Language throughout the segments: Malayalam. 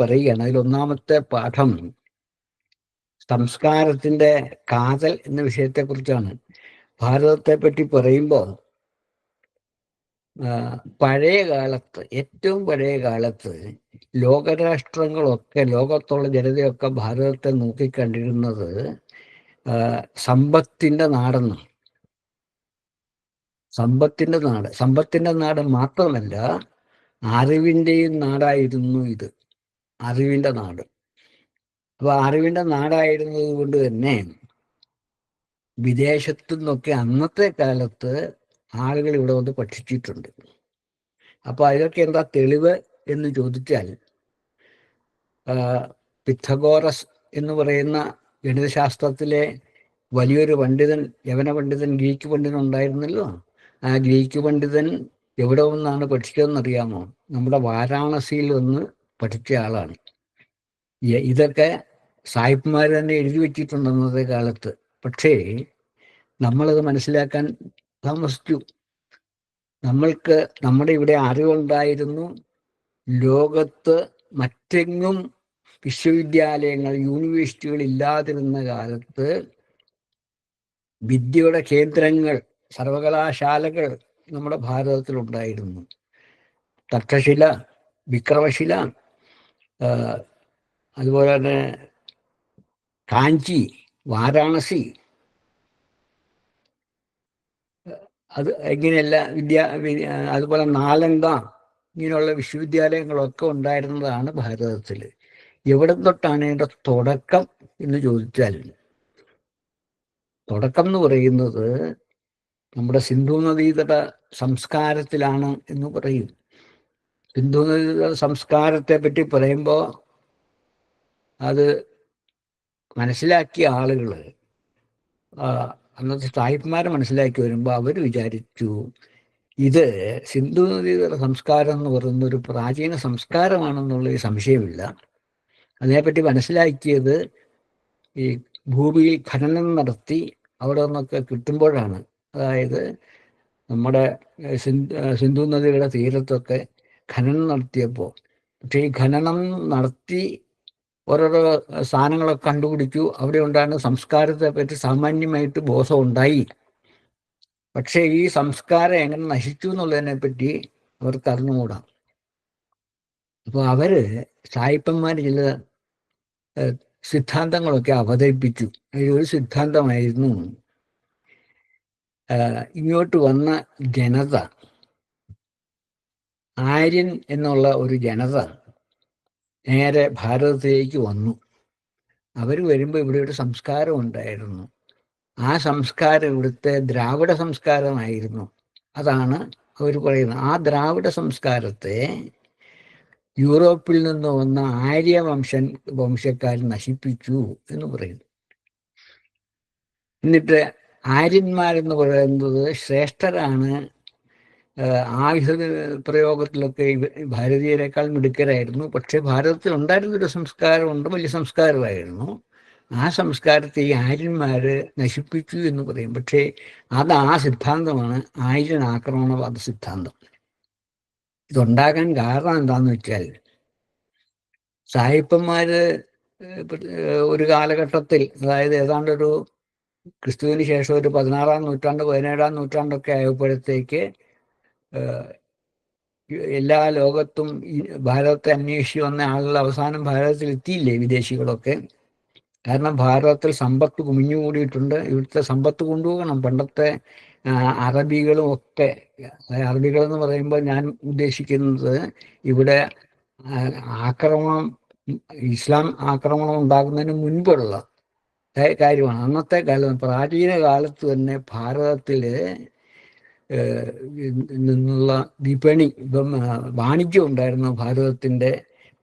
പറയുകയാണ്. അതിലൊന്നാമത്തെ പാഠം സംസ്കാരത്തിന്റെ കാതൽ എന്ന വിഷയത്തെക്കുറിച്ചാണ്. ഭാരതത്തെ പറ്റി പറയുമ്പോൾ പഴയ കാലത്ത്, ഏറ്റവും പഴയ കാലത്ത് ലോകരാഷ്ട്രങ്ങളൊക്കെ, ലോകത്തുള്ള ജനതയൊക്കെ ഭാരതത്തെ നോക്കിക്കണ്ടിരുന്നത് സമ്പത്തിന്റെ നാടെന്ന്. സമ്പത്തിന്റെ നാട് മാത്രമല്ല, അറിവിന്റെയും നാടായിരുന്നു ഇത്. അറിവിന്റെ നാട്. അപ്പൊ അറിവിന്റെ നാടായിരുന്നത് കൊണ്ട് തന്നെ വിദേശത്തു നിന്നൊക്കെ അന്നത്തെ കാലത്ത് ആളുകൾ ഇവിടെ വന്ന് പഠിച്ചിട്ടുണ്ട്. അപ്പൊ അതിലൊക്കെ എന്താ തെളിവ് എന്ന് ചോദിച്ചാൽ, പിത്തഗോറസ് എന്ന് പറയുന്ന ഗണിതശാസ്ത്രത്തിലെ വലിയൊരു പണ്ഡിതൻ, യവന പണ്ഡിതൻ, ഗ്രീക്ക് പണ്ഡിതൻ ഉണ്ടായിരുന്നല്ലോ. ആ ഗ്രീക്ക് പണ്ഡിതൻ എവിടെ നിന്നാണ് പഠിച്ചതെന്നറിയാമോ? നമ്മുടെ വാരാണസിയിൽ വന്ന് പഠിച്ച ആളാണ്. ഇതൊക്കെ സായിപ്പ്മാർ തന്നെ എഴുതി വെച്ചിട്ടുണ്ട് അന്നത്തെ കാലത്ത്. പക്ഷേ നമ്മളത് മനസ്സിലാക്കാൻ താമസിച്ചു. നമ്മൾക്ക് നമ്മുടെ ഇവിടെ അറിവുണ്ടായിരുന്നു. ലോകത്ത് മറ്റെങ്ങും വിശ്വവിദ്യാലയങ്ങൾ, യൂണിവേഴ്സിറ്റികൾ ഇല്ലാതിരുന്ന കാലത്ത് വിദ്യയുടെ കേന്ദ്രങ്ങൾ, സർവകലാശാലകൾ നമ്മുടെ ഭാരതത്തിലുണ്ടായിരുന്നു. തക്ഷശില, വിക്രമശില, അതുപോലെ തന്നെ കാഞ്ചി, വാരാണസി, അത് ഇങ്ങനെയല്ല അതുപോലെ നാലന്ദ, ഇങ്ങനെയുള്ള വിശ്വവിദ്യാലയങ്ങളൊക്കെ ഉണ്ടായിരുന്നതാണ് ഭാരതത്തിൽ. എവിടെ തൊട്ടാണ് ഇതിൻ്റെ തുടക്കം എന്ന് ചോദിച്ചാൽ, തുടക്കം എന്ന് പറയുന്നത് നമ്മുടെ സിന്ധു നദീതട സംസ്കാരത്തിലാണ് എന്ന് പറയും. സിന്ധു നദീതട സംസ്കാരത്തെ പറ്റി പറയുമ്പോൾ അത് മനസ്സിലാക്കിയ ആളുകൾ, അന്നത്തെ സായിപ്പ്മാരെ മനസ്സിലാക്കി വരുമ്പോൾ അവർ വിചാരിച്ചു ഇത് സിന്ധു നദീതട സംസ്കാരം എന്ന് പറയുന്ന ഒരു പ്രാചീന സംസ്കാരമാണെന്നുള്ള സംശയമില്ല. അതിനെപ്പറ്റി മനസ്സിലാക്കിയത് ഈ ഭൂമിയിൽ ഖനനം നടത്തി അവിടെ നിന്നൊക്കെ കിട്ടുമ്പോഴാണ്. അതായത് നമ്മുടെ സിന്ധു നദിയുടെ തീരത്തൊക്കെ ഖനനം നടത്തിയപ്പോൾ, പക്ഷേ ഈ ഖനനം നടത്തി ഓരോരോ സാധനങ്ങളൊക്കെ കണ്ടുപിടിച്ചു. അവിടെ ഉണ്ടാകുന്ന സംസ്കാരത്തെ പറ്റി സാമാന്യമായിട്ട് ബോധമുണ്ടായി. പക്ഷേ ഈ സംസ്കാരം എങ്ങനെ നശിച്ചു എന്നുള്ളതിനെ പറ്റി അവർക്ക് അറിഞ്ഞുകൂടാ. അപ്പോൾ അവര് സായിപ്പന്മാർ ചില സിദ്ധാന്തങ്ങളൊക്കെ അവതരിപ്പിച്ചു. അതിലൊരു സിദ്ധാന്തമായിരുന്നു, ഇങ്ങോട്ട് വന്ന ജനത, ആര്യൻ എന്നുള്ള ഒരു ജനത നേരെ ഭാരതത്തിലേക്ക് വന്നു. അവർ വരുമ്പോൾ ഇവിടെ ഒരു സംസ്കാരം ഉണ്ടായിരുന്നു. ആ സംസ്കാരം ഇവിടുത്തെ ദ്രാവിഡ സംസ്കാരമായിരുന്നു. അതാണ് അവർ പറയുന്നത്. ആ ദ്രാവിഡ സംസ്കാരത്തെ യൂറോപ്പിൽ നിന്ന് വന്ന വംശക്കാർ നശിപ്പിച്ചു എന്ന് പറയുന്നു. എന്നിട്ട് ആര്യന്മാരെന്ന് പറയുന്നത് ശ്രേഷ്ഠരാണ്, ആയുധ പ്രയോഗത്തിലൊക്കെ ഭാരതീയരെക്കാൾ മിടുക്കരായിരുന്നു. പക്ഷെ ഭാരതത്തിൽ ഉണ്ടായിരുന്നൊരു സംസ്കാരമുണ്ട്, വലിയ സംസ്കാരമായിരുന്നു. ആ സംസ്കാരത്തെ ഈ ആര്യന്മാര് നശിപ്പിച്ചു എന്ന് പറയും. പക്ഷേ ആ സിദ്ധാന്തമാണ് ആര്യൻ ആക്രമണവാദ സിദ്ധാന്തം. ഇതുണ്ടാകാൻ കാരണം എന്താന്ന് വെച്ചാൽ, സായിപ്പന്മാര് ഒരു കാലഘട്ടത്തിൽ, അതായത് ഏതാണ്ടൊരു ക്രിസ്തുവിന് ശേഷം ഒരു 16-ാം നൂറ്റാണ്ട് 17-ാം നൂറ്റാണ്ടൊക്കെ ആയപ്പോഴത്തേക്ക് എല്ലാ ലോകത്തും ഭാരതത്തെ അന്വേഷിച്ച് വന്ന ആളുകൾ അവസാനം ഭാരതത്തിൽ എത്തിയില്ലേ, വിദേശികളൊക്കെ. കാരണം ഭാരതത്തിൽ സമ്പത്ത് കുമിഞ്ഞുകൂടിയിട്ടുണ്ട്. ഇവിടുത്തെ സമ്പത്ത് കൊണ്ടുപോകണം. പണ്ടത്തെ അറബികളും ഒക്കെ, അറബികൾ എന്ന് പറയുമ്പോൾ ഞാൻ ഉദ്ദേശിക്കുന്നത് ഇവിടെ ഇസ്ലാം ആക്രമണം ഉണ്ടാകുന്നതിന് മുൻപുള്ള കാര്യമാണ്. അന്നത്തെ കാലം, പ്രാചീന കാലത്ത് തന്നെ ഭാരതത്തില് നിന്നുള്ള വിപണി, വാണിജ്യം ഉണ്ടായിരുന്നു. ഭാരതത്തിന്റെ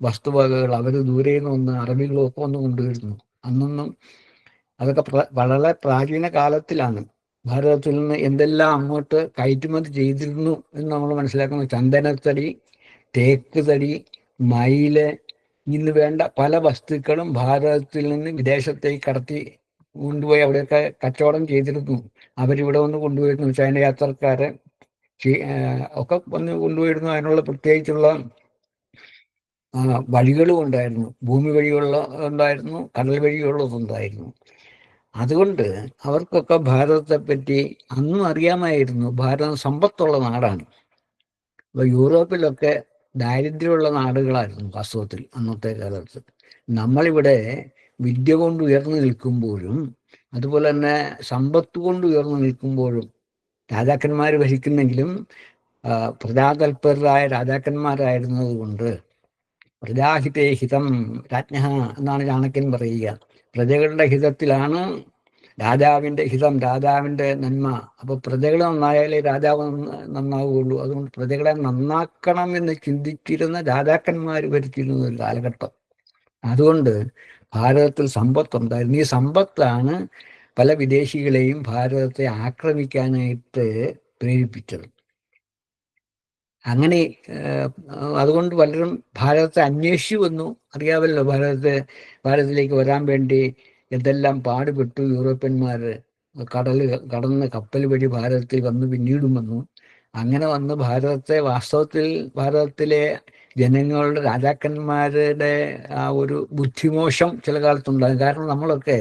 വസ്തുവകകൾ അവർ ദൂരെ നിന്ന് വന്ന് അറബികളൊക്കെ വന്ന് കൊണ്ടുവരുന്നു. അന്നൊന്നും അതൊക്കെ വളരെ പ്രാചീന കാലത്തിലാണ്. ഭാരതത്തിൽ നിന്ന് എന്തെല്ലാം അങ്ങോട്ട് കയറ്റുമതി ചെയ്തിരുന്നു എന്ന് നമ്മൾ മനസ്സിലാക്കുന്നത്. ചന്ദനത്തടി, തേക്ക് തടി, മയില്, ഇന്ന് വേണ്ട പല വസ്തുക്കളും ഭാരതത്തിൽ നിന്ന് വിദേശത്തേക്ക് കടത്തി കൊണ്ടുപോയി അവിടെയൊക്കെ കച്ചവടം ചെയ്തിരുന്നു. അവരിവിടെ വന്ന് കൊണ്ടുപോയിരുന്നു. ചൈന യാത്രക്കാരെ ഒക്കെ വന്ന് കൊണ്ടുപോയിരുന്നു. അതിനുള്ള പ്രത്യേകിച്ചുള്ള വഴികളും ഉണ്ടായിരുന്നു. ഭൂമി വഴിയുള്ള ഉണ്ടായിരുന്നു, കടൽ വഴിയുള്ളതുണ്ടായിരുന്നു. അതുകൊണ്ട് അവർക്കൊക്കെ ഭാരതത്തെപ്പറ്റി അന്നും അറിയാമായിരുന്നു. ഭാരതം സമ്പത്തുള്ള നാടാണ്. അപ്പോൾ യൂറോപ്പിലൊക്കെ ദാരിദ്ര്യമുള്ള നാടുകളായിരുന്നു വാസ്തവത്തിൽ അന്നത്തെ കാലത്ത്. നമ്മളിവിടെ വിദ്യ കൊണ്ട് ഉയർന്നു നിൽക്കുമ്പോഴും അതുപോലെ തന്നെ സമ്പത്ത് കൊണ്ട് ഉയർന്നു നിൽക്കുമ്പോഴും രാജാക്കന്മാർ ഭരിക്കുന്നെങ്കിലും പ്രജാതൽപരരായ രാജാക്കന്മാരായിരുന്നത് കൊണ്ട് പ്രജാഹിതേ ഹിതം രാജ്ഞ എന്നാണ് ചാണക്യൻ പറയുക. പ്രജകളുടെ ഹിതത്തിലാണ് രാജാവിൻ്റെ ഹിതം, രാജാവിൻ്റെ നന്മ. അപ്പോൾ പ്രജകൾ നന്നായാലേ രാജാവ് നന്നാവുകയുള്ളൂ. അതുകൊണ്ട് പ്രജകളെ നന്നാക്കണം എന്ന് ചിന്തിച്ചിരുന്ന രാജാക്കന്മാർ ഭരിച്ചിരുന്ന ഒരു കാലഘട്ടം. അതുകൊണ്ട് ഭാരതത്തിൽ സമ്പത്തുണ്ടായിരുന്നു. ഈ സമ്പത്താണ് പല വിദേശികളെയും ഭാരതത്തെ ആക്രമിക്കാനായിട്ട് പ്രേരിപ്പിച്ചത്. അങ്ങനെ അതുകൊണ്ട് പലരും ഭാരതത്തെ അന്വേഷിച്ചു വന്നു. അറിയാമല്ലോ, ഭാരതത്തിലേക്ക് വരാൻ വേണ്ടി എന്തെല്ലാം പാടുപെട്ടു യൂറോപ്യന്മാർ. കടന്ന് കപ്പൽ വഴി ഭാരതത്തിൽ വന്ന് പിന്നീടും വന്നു. അങ്ങനെ വന്ന് വാസ്തവത്തിൽ ഭാരതത്തിലെ ജനങ്ങളുടെ രാജാക്കന്മാരുടെ ആ ഒരു ബുദ്ധിമോശം ചില കാലത്തുണ്ടാകും. കാരണം നമ്മളൊക്കെ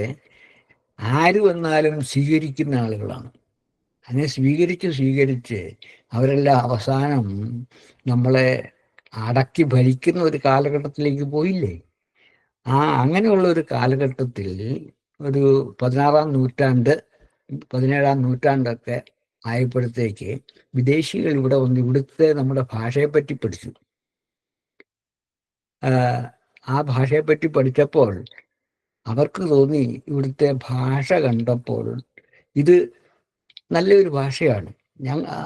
ആര് വന്നാലും സ്വീകരിക്കുന്ന ആളുകളാണ്. അങ്ങനെ സ്വീകരിച്ച് അവരെല്ലാം അവസാനം നമ്മളെ അടക്കി ഭരിക്കുന്ന ഒരു കാലഘട്ടത്തിലേക്ക് പോയില്ലേ. അങ്ങനെയുള്ള ഒരു കാലഘട്ടത്തിൽ ഒരു 16-ാം നൂറ്റാണ്ട് 17-ാം നൂറ്റാണ്ടൊക്കെ ആയപ്പോഴത്തേക്ക് വിദേശികൾ ഇവിടെ വന്ന് ഇവിടുത്തെ നമ്മുടെ ഭാഷയെപ്പറ്റി പഠിച്ചു. ആ ഭാഷയെപ്പറ്റി പഠിച്ചപ്പോൾ അവർക്ക് തോന്നി, ഇവിടുത്തെ ഭാഷ കണ്ടപ്പോൾ ഇത് നല്ലൊരു ഭാഷയാണ്.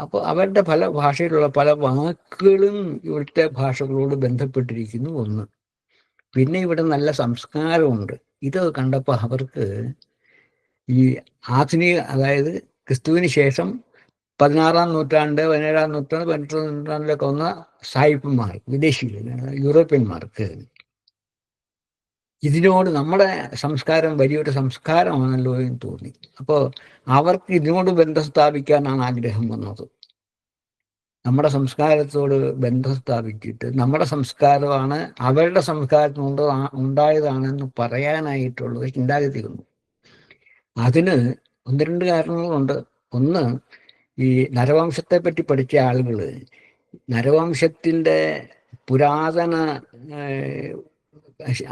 അപ്പോൾ അവരുടെ പല ഭാഷയിലുള്ള പല വാക്കുകളും ഇവിടുത്തെ ഭാഷകളോട് ബന്ധപ്പെട്ടിരിക്കുന്നു ഒന്ന്. പിന്നെ ഇവിടെ നല്ല സംസ്കാരമുണ്ട്. ഇത് കണ്ടപ്പോൾ അവർക്ക് ഈ ആധുനിക, അതായത് ക്രിസ്തുവിന് ശേഷം 16-ാം നൂറ്റാണ്ട് 17-ാം നൂറ്റാണ്ട് 18-ാം നൂറ്റാണ്ടിലൊക്കെ വന്ന സായിപ്പന്മാർ, വിദേശികൾ, യൂറോപ്യന്മാർക്ക് ഇതിനോട് നമ്മുടെ സംസ്കാരം വലിയൊരു സംസ്കാരമാണല്ലോ എന്ന് തോന്നി. അപ്പോൾ അവർക്ക് ഇതിനോട് ബന്ധം സ്ഥാപിക്കാനാണ് ആഗ്രഹം വന്നത്. നമ്മുടെ സംസ്കാരത്തോട് ബന്ധം സ്ഥാപിച്ചിട്ട് നമ്മുടെ സംസ്കാരമാണ് അവരുടെ സംസ്കാരത്തിനുണ്ട് ഉണ്ടായതാണെന്ന് പറയാനായിട്ടുള്ള ചിന്താഗതി വന്നു. അതിന് ഒന്ന് രണ്ട് കാരണങ്ങളുണ്ട്. ഒന്ന്, ഈ നരവംശത്തെ പറ്റി പഠിച്ച ആളുകൾ നരവംശത്തിൻ്റെ പുരാതന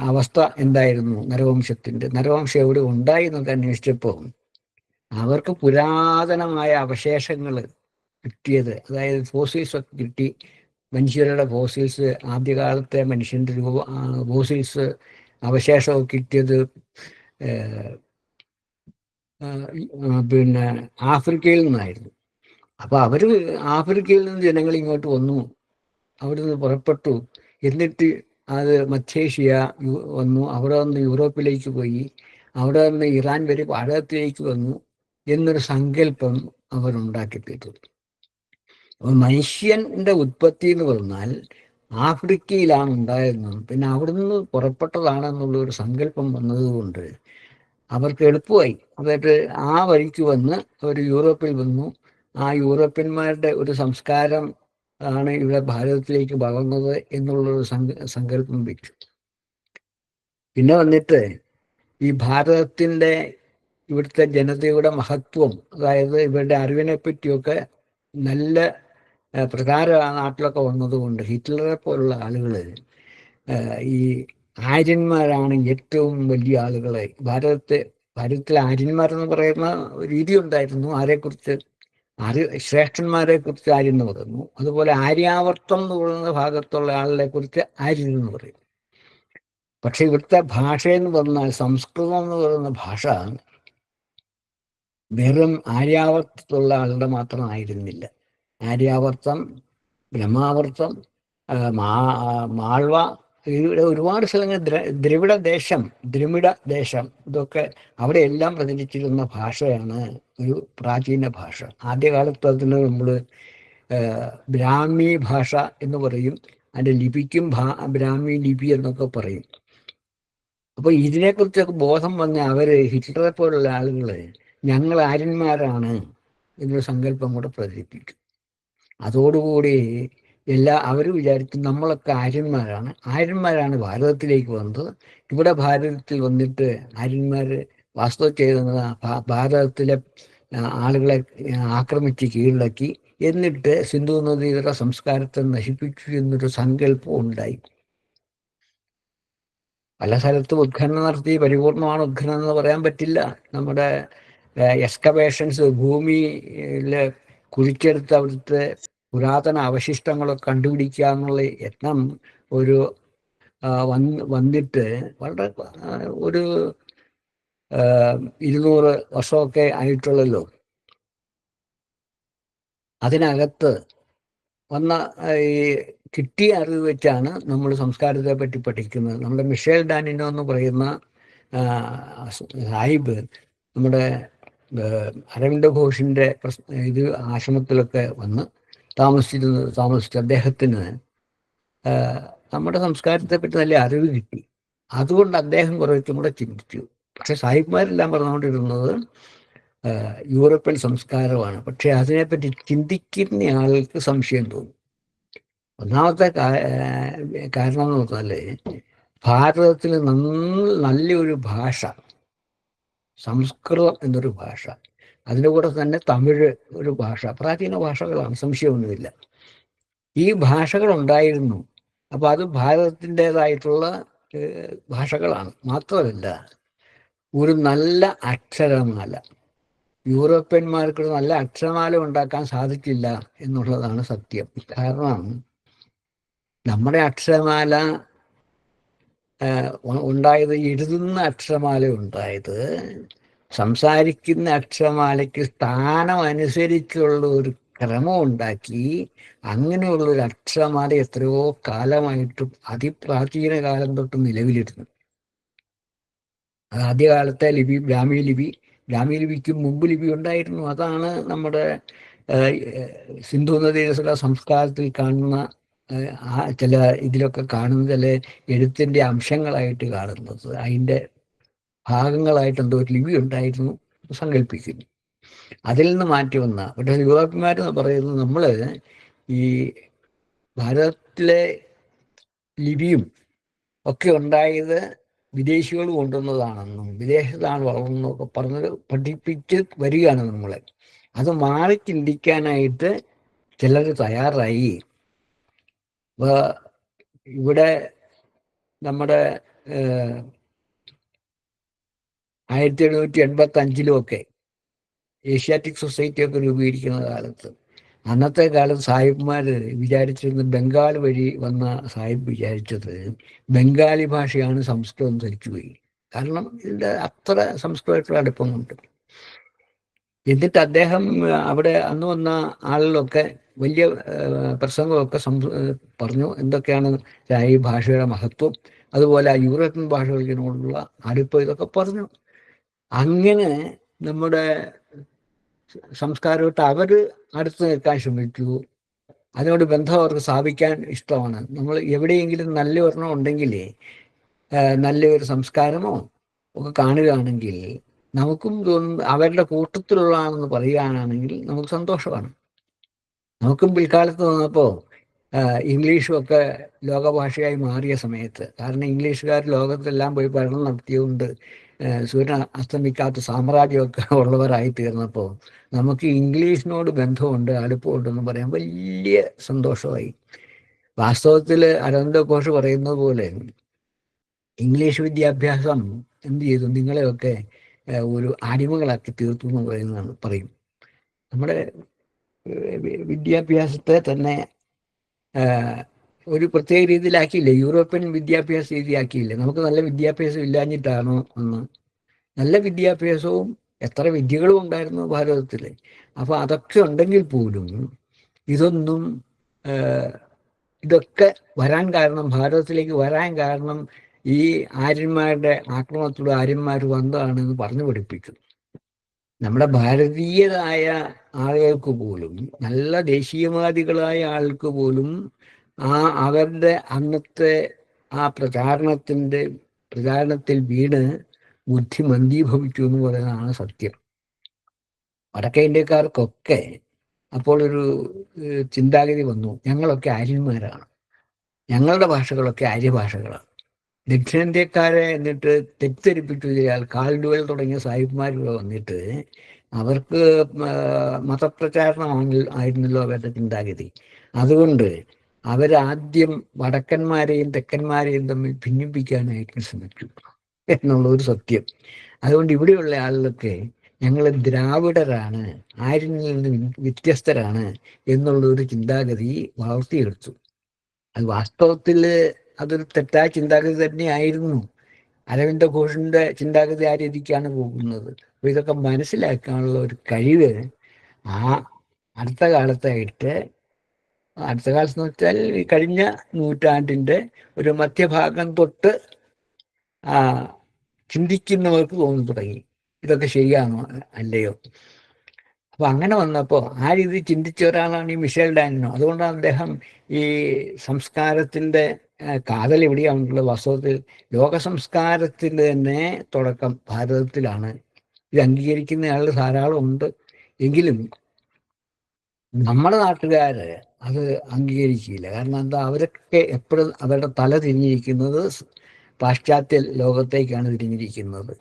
അവസ്ഥ എന്തായിരുന്നു, നരവംശം എവിടെ ഉണ്ടായി എന്നൊക്കെ അന്വേഷിച്ചപ്പോൾ അവർക്ക് പുരാതനമായ അവശേഷങ്ങൾ കിട്ടിയത്, അതായത് ഫോസിൽസ് ഒക്കെ കിട്ടി. മനുഷ്യരുടെ ഫോസിൽസ്, ആദ്യകാലത്തെ മനുഷ്യൻ്റെ ഫോസിൽസ് അവശേഷമൊക്കെ കിട്ടിയത് പിന്നെ ആഫ്രിക്കയിൽ നിന്നായിരുന്നു. അപ്പോൾ അവർ ആഫ്രിക്കയിൽ നിന്ന് ജനങ്ങൾ ഇങ്ങോട്ട് വന്നു, അവിടെ നിന്ന് പുറപ്പെട്ടു. എന്നിട്ട് അത് മധ്യേഷ്യ വന്നു, അവിടെ നിന്ന് യൂറോപ്പിലേക്ക് പോയി, അവിടെ നിന്ന് ഇറാൻ വരെ ഭാരതത്തിലേക്ക് വന്നു എന്നൊരു സങ്കല്പം അവരുണ്ടാക്കി തീർത്തു. മനുഷ്യൻ്റെ ഉത്പത്തി എന്ന് പറഞ്ഞാൽ ആഫ്രിക്കയിലാണ് ഉണ്ടായിരുന്നത്, പിന്നെ അവിടെ നിന്ന് പുറപ്പെട്ടതാണെന്നുള്ള ഒരു സങ്കല്പം വന്നതുകൊണ്ട് അവർക്ക് എളുപ്പമായി. അതായത് ആ വഴിക്ക് വന്ന് അവർ യൂറോപ്പിൽ വന്നു. ആ യൂറോപ്യന്മാരുടെ ഒരു സംസ്കാരം ആണ് ഇവിടെ ഭാരതത്തിലേക്ക് വളർന്നത് എന്നുള്ളൊരു സങ്കല്പം വെച്ചു. പിന്നെ വന്നിട്ട് ഈ ഭാരതത്തിൻ്റെ ഇവിടുത്തെ ജനതയുടെ മഹത്വം, അതായത് ഇവരുടെ അറിവിനെ പറ്റിയൊക്കെ നല്ല പ്രകാരം ആ നാട്ടിലൊക്കെ വന്നതുകൊണ്ട് ഹിറ്റ്ലറെ പോലുള്ള ആളുകൾ ഈ ആര്യന്മാരാണ് ഏറ്റവും വലിയ ആളുകളെ ഭാരതത്തിൽ ആര്യന്മാരെന്ന് പറയുന്ന രീതി ഉണ്ടായിരുന്നു. ആരെക്കുറിച്ച് ശ്രേഷ്ഠന്മാരെ കുറിച്ച് ആര്യൻ എന്ന് പറയുന്നു. അതുപോലെ ആര്യാവർത്തം എന്ന് പറയുന്ന ഭാഗത്തുള്ള ആളുകളെ കുറിച്ച് ആര്യൻ എന്ന് പറയും. പക്ഷെ ഇവിടുത്തെ ഭാഷയെന്ന് പറഞ്ഞാൽ സംസ്കൃതം എന്ന് പറയുന്ന ഭാഷ വെറും ആര്യാവർത്തത്തുള്ള ആളുടെ മാത്രം ആയിരുന്നില്ല. ആര്യാവർത്തം, ബ്രഹ്മാവർത്തം, മാൾവ, ഇവിടെ ഒരുപാട് സ്ഥലങ്ങൾ, ദ്രമിഡ ദേശം, ഇതൊക്കെ അവിടെ എല്ലാം പ്രചരിച്ചിരുന്ന ഭാഷയാണ് ഒരു പ്രാചീന ഭാഷ. ആദ്യകാലത്ത് അതിന് നമ്മൾ ബ്രാഹ്മി ഭാഷ എന്ന് പറയും. അതിൻ്റെ ലിപിക്കും ബ്രാഹ്മി ലിപി എന്നൊക്കെ പറയും. അപ്പോൾ ഇതിനെക്കുറിച്ചൊക്കെ ബോധം വന്ന അവർ ഹിറ്റ്ലറെ പോലുള്ള ആളുകൾ ഞങ്ങൾ ആര്യന്മാരാണ് എന്നൊരു സങ്കല്പം കൂടെ പ്രചരിപ്പിച്ചു. അതോടുകൂടി അവർ വിചാരിക്കും നമ്മളൊക്കെ ആര്യന്മാരാണ് ഭാരതത്തിലേക്ക് വന്നത്. ഇവിടെ ഭാരതത്തിൽ വന്നിട്ട് ആര്യന്മാർ വാസ്തവം ചെയ്തത് ഭാരതത്തിലെ ആളുകളെ ആക്രമിച്ച് കീഴടക്കി, എന്നിട്ട് സിന്ധു നദീതട സംസ്കാരത്തെ നശിപ്പിച്ചു എന്നൊരു സങ്കല്പം ഉണ്ടായി. പല സ്ഥലത്തും ഉത്ഖനനം നടത്തി. പരിപൂർണമാണ് ഉത്ഖനനം എന്ന് പറയാൻ പറ്റില്ല. നമ്മുടെ എക്സ്കവേഷൻസ്, ഭൂമിയിൽ കുഴിച്ചെടുത്ത് അവിടുത്തെ പുരാതന അവശിഷ്ടങ്ങളൊക്കെ കണ്ടുപിടിക്കുക എന്നുള്ള യത്നം ഒരു വന്നിട്ട് വളരെ ഒരു 200 വർഷമൊക്കെ ആയിട്ടുള്ളല്ലോ. അതിനകത്ത് വന്ന ഈ കിട്ടിയ അറിവ് വെച്ചാണ് നമ്മൾ സംസ്കാരത്തെ പറ്റി പഠിക്കുന്നത്. നമ്മുടെ മിഷേൽ ഡാനിനോ എന്ന് പറയുന്ന സാഹിബ് നമ്മുടെ അരവിന്ദ ഘോഷിൻ്റെ ഇത് ആശ്രമത്തിലൊക്കെ വന്ന് താമസിച്ച് അദ്ദേഹത്തിന് നമ്മുടെ സംസ്കാരത്തെ പറ്റി നല്ല അറിവ് കിട്ടി. അതുകൊണ്ട് അദ്ദേഹം കുറച്ചും കൂടെ ചിന്തിച്ചു. പക്ഷെ സാഹിബ്മാരെല്ലാം പറഞ്ഞുകൊണ്ടിരുന്നത് യൂറോപ്യൻ സംസ്കാരമാണ്. പക്ഷെ അതിനെപ്പറ്റി ചിന്തിക്കുന്ന ആൾക്ക് സംശയം തോന്നും. ഒന്നാമത്തെ കാരണം എന്ന് പറഞ്ഞാൽ ഭാരതത്തിൽ നല്ലൊരു ഭാഷ, സംസ്കൃതം എന്നൊരു ഭാഷ, അതിൻ്റെ കൂടെ തന്നെ തമിഴ് ഒരു ഭാഷ, പ്രാചീന ഭാഷകളാണ്, സംശയമൊന്നുമില്ല. ഈ ഭാഷകൾ ഉണ്ടായിരുന്നു. അപ്പോൾ അത് ഭാരതത്തിൻ്റെതായിട്ടുള്ള ഭാഷകളാണ്. മാത്രമല്ല, ഒരു നല്ല അക്ഷരമാല, യൂറോപ്യന്മാർക്ക് നല്ല അക്ഷരമാല ഉണ്ടാക്കാൻ സാധിക്കില്ല എന്നുള്ളതാണ് സത്യം. കാരണം നമ്മുടെ അക്ഷരമാല ഉണ്ടായത്, എഴുതുന്ന അക്ഷരമാല ഉണ്ടായത് സംസാരിക്കുന്ന അക്ഷരമാലയ്ക്ക് സ്ഥാനം അനുസരിച്ചുള്ള ഒരു ക്രമം ഉണ്ടാക്കി. അങ്ങനെയുള്ളൊരു അക്ഷരമാല എത്രയോ കാലമായിട്ടും അതിപ്രാചീന കാലം തൊട്ട് നിലവിലിരുന്നു. അത് ആദ്യകാലത്തെ ലിപി ബ്രാഹ്മി ലിപിക്കും മുമ്പ് ലിപി ഉണ്ടായിരുന്നു. അതാണ് നമ്മുടെ സിന്ധു നദീതട സംസ്കാരത്തിൽ കാണുന്ന ചില ഇതിലൊക്കെ കാണുന്ന ചില എഴുത്തിൻ്റെ അംശങ്ങളായിട്ട് കാണുന്നത്. അതിൻ്റെ ഭാഗങ്ങളായിട്ട് എന്തോ ഒരു ലിപി ഉണ്ടായിരുന്നു സങ്കല്പിക്കുന്നു. അതിൽ നിന്ന് മാറ്റി വന്ന പക്ഷേ യൂറോപ്യന്മാർ പറയുന്നത് നമ്മൾ ഈ ഭാരതത്തിലെ ലിപിയും ഒക്കെ ഉണ്ടായത് വിദേശികൾ കൊണ്ടുവന്നതാണെന്നും വിദേശത്താണ് വളർന്നതൊക്കെ പറഞ്ഞ് പഠിപ്പിച്ച് വരികയാണ് നമ്മളെ. അത് മാറി ചിന്തിക്കാനായിട്ട് ചിലർ തയ്യാറായി. ഇവിടെ നമ്മുടെ 1785 ഏഷ്യാറ്റിക് സൊസൈറ്റിയൊക്കെ രൂപീകരിക്കുന്ന കാലത്ത്, അന്നത്തെ കാലത്ത് സാഹിബ്മാർ വിചാരിച്ചിരുന്നത്, ബംഗാൾ വഴി വന്ന സാഹിബ് വിചാരിച്ചത് ബംഗാളി ഭാഷയാണ് സംസ്കൃതം ധരിച്ചുപോയി. കാരണം ഇതിൻ്റെ അത്ര സംസ്കൃതമായിട്ടുള്ള അടുപ്പമുണ്ട്. എന്നിട്ട് അദ്ദേഹം അവിടെ അന്ന് വന്ന ആളുകളൊക്കെ വലിയ പ്രസംഗമൊക്കെ പറഞ്ഞു. എന്തൊക്കെയാണ് ഈ ഭാഷയുടെ മഹത്വം, അതുപോലെ യൂറോപ്യൻ ഭാഷകളിനോടുള്ള അടുപ്പം, ഇതൊക്കെ പറഞ്ഞു. അങ്ങനെ നമ്മുടെ സംസ്കാരമായിട്ട് അവർ അടുത്ത് നിൽക്കാൻ ശ്രമിച്ചു. അതിനോട് ബന്ധം അവർക്ക് സ്ഥാപിക്കാൻ ഇഷ്ടമാണ്. നമ്മൾ എവിടെയെങ്കിലും നല്ല ഒരെണ്ണം ഉണ്ടെങ്കിൽ, നല്ലൊരു സംസ്കാരമോ ഒക്കെ കാണുകയാണെങ്കിൽ നമുക്കും തോന്നും അവരുടെ കൂട്ടത്തിലുള്ളതാണെന്ന് പറയുകയാണെങ്കിൽ നമുക്ക് സന്തോഷമാണ്. നമുക്കും പിൽക്കാലത്ത് വന്നപ്പോൾ ഇംഗ്ലീഷുമൊക്കെ ലോകഭാഷയായി മാറിയ സമയത്ത്, കാരണം ഇംഗ്ലീഷുകാർ ലോകത്തെല്ലാം പോയി പഠനം നടത്തിയതുകൊണ്ട് സൂര്യൻ അസ്തമിക്കാത്ത സാമ്രാജ്യമൊക്കെ ഉള്ളവരായി തീർന്നപ്പോൾ നമുക്ക് ഇംഗ്ലീഷിനോട് ബന്ധമുണ്ട്, അടുപ്പമുണ്ടെന്ന് പറയാൻ വലിയ സന്തോഷമായി. വാസ്തവത്തിൽ അരവിന്ദ ഘോഷ് പറയുന്നത് പോലെ ഇംഗ്ലീഷ് വിദ്യാഭ്യാസം എന്ത് ചെയ്തു, നിങ്ങളെയൊക്കെ ഒരു അടിമകളാക്കി തീർത്തു എന്ന് പറയും. നമ്മുടെ വിദ്യാഭ്യാസത്തെ തന്നെ ഒരു പ്രത്യേക രീതിയിലാക്കിയില്ലേ, യൂറോപ്യൻ വിദ്യാഭ്യാസ രീതിയാക്കിയില്ലേ. നമുക്ക് നല്ല വിദ്യാഭ്യാസം ഇല്ലാഞ്ഞിട്ടാണോ എന്ന്? നല്ല വിദ്യാഭ്യാസവും എത്ര വിദ്യകളും ഉണ്ടായിരുന്നു ഭാരതത്തിൽ. അപ്പോൾ അതൊക്കെ ഉണ്ടെങ്കിൽ പോലും ഇതൊക്കെ വരാൻ കാരണം, ഭാരതത്തിലേക്ക് വരാൻ കാരണം ഈ ആര്യന്മാരുടെ ആക്രമണത്തിലൂടെ ആര്യന്മാർ വന്നതാണെന്ന് പറഞ്ഞു പഠിപ്പിക്കുന്നു. നമ്മുടെ ഭാരതീയരായ ആളുകൾക്ക് പോലും, നല്ല ദേശീയവാദികളായ ആൾക്ക് പോലും അവരുടെ അന്നത്തെ ആ പ്രചാരണത്തിൽ വീണ് ബുദ്ധി മന്ദീഭവിച്ചു എന്ന് പറയുന്നതാണ് സത്യം. വടക്കേ ഇന്ത്യക്കാർക്കൊക്കെ അപ്പോൾ ഒരു ചിന്താഗതി വന്നു, ഞങ്ങളൊക്കെ ആര്യന്മാരാണ്, ഞങ്ങളുടെ ഭാഷകളൊക്കെ ആര്യഭാഷകളാണ്. ദക്ഷിണേന്ത്യക്കാരെ എന്നിട്ട് തെറ്റിദ്ധരിപ്പിച്ചു ചെയ്യാൽ കാൽഡുവൽ തുടങ്ങിയ സാഹിബ്മാർ വന്നിട്ട് അവർക്ക് മതപ്രചാരണം ആയിരുന്നല്ലോ അവരുടെ ചിന്താഗതി. അതുകൊണ്ട് അവരാദ്യം വടക്കന്മാരെയും തെക്കന്മാരെയും തമ്മിൽ ഭിന്നിപ്പിക്കാനായിട്ട് ശ്രമിച്ചു എന്നുള്ളൊരു സത്യം. അതുകൊണ്ട് ഇവിടെയുള്ള ആളുകളൊക്കെ ഞങ്ങൾ ദ്രാവിഡരാണ്, ആര്യനിൽ നിന്ന് വ്യത്യസ്തരാണ് എന്നുള്ളൊരു ചിന്താഗതി വളർത്തിയെടുത്തു. അത് വാസ്തവത്തിൽ അതൊരു തെറ്റായ ചിന്താഗതി തന്നെയായിരുന്നു. അരവിന്ദ ഘോഷിന്റെ ചിന്താഗതി ആ രീതിക്കാണ് പോകുന്നത്. അപ്പോൾ ഇതൊക്കെ മനസ്സിലാക്കാനുള്ള ഒരു കഴിവ് ആ അടുത്ത കാലത്തായിട്ട്, അടുത്ത കാലത്ത് എന്ന് വെച്ചാൽ ഈ കഴിഞ്ഞ നൂറ്റാണ്ടിൻ്റെ ഒരു മധ്യഭാഗം തൊട്ട് ചിന്തിക്കുന്നവർക്ക് തോന്നി തുടങ്ങി ഇതൊക്കെ ശരിയാണോ അല്ലയോ. അപ്പോൾ അങ്ങനെ വന്നപ്പോൾ ആ രീതിയിൽ ചിന്തിച്ച ഒരാളാണ് ഈ മിഷേൽ ഡാനിനോ. അതുകൊണ്ടാണ് അദ്ദേഹം ഈ സംസ്കാരത്തിൻ്റെ കാതൽ എവിടെയാണുള്ളത്. വാസ്തവത്തിൽ ലോക സംസ്കാരത്തിൻ്റെ തന്നെ തുടക്കം ഭാരതത്തിലാണ്. ഇത് അംഗീകരിക്കുന്ന ആൾ ധാരാളം ഉണ്ട്. എങ്കിലും നമ്മുടെ നാട്ടുകാർ അത് അംഗീകരിക്കില്ല. കാരണം എന്താ, അവരൊക്കെ എപ്പോഴും അവരുടെ തല തിരിഞ്ഞിരിക്കുന്നത് പാശ്ചാത്യ ലോകത്തേക്കാണ് തിരിഞ്ഞിരിക്കുന്നത്.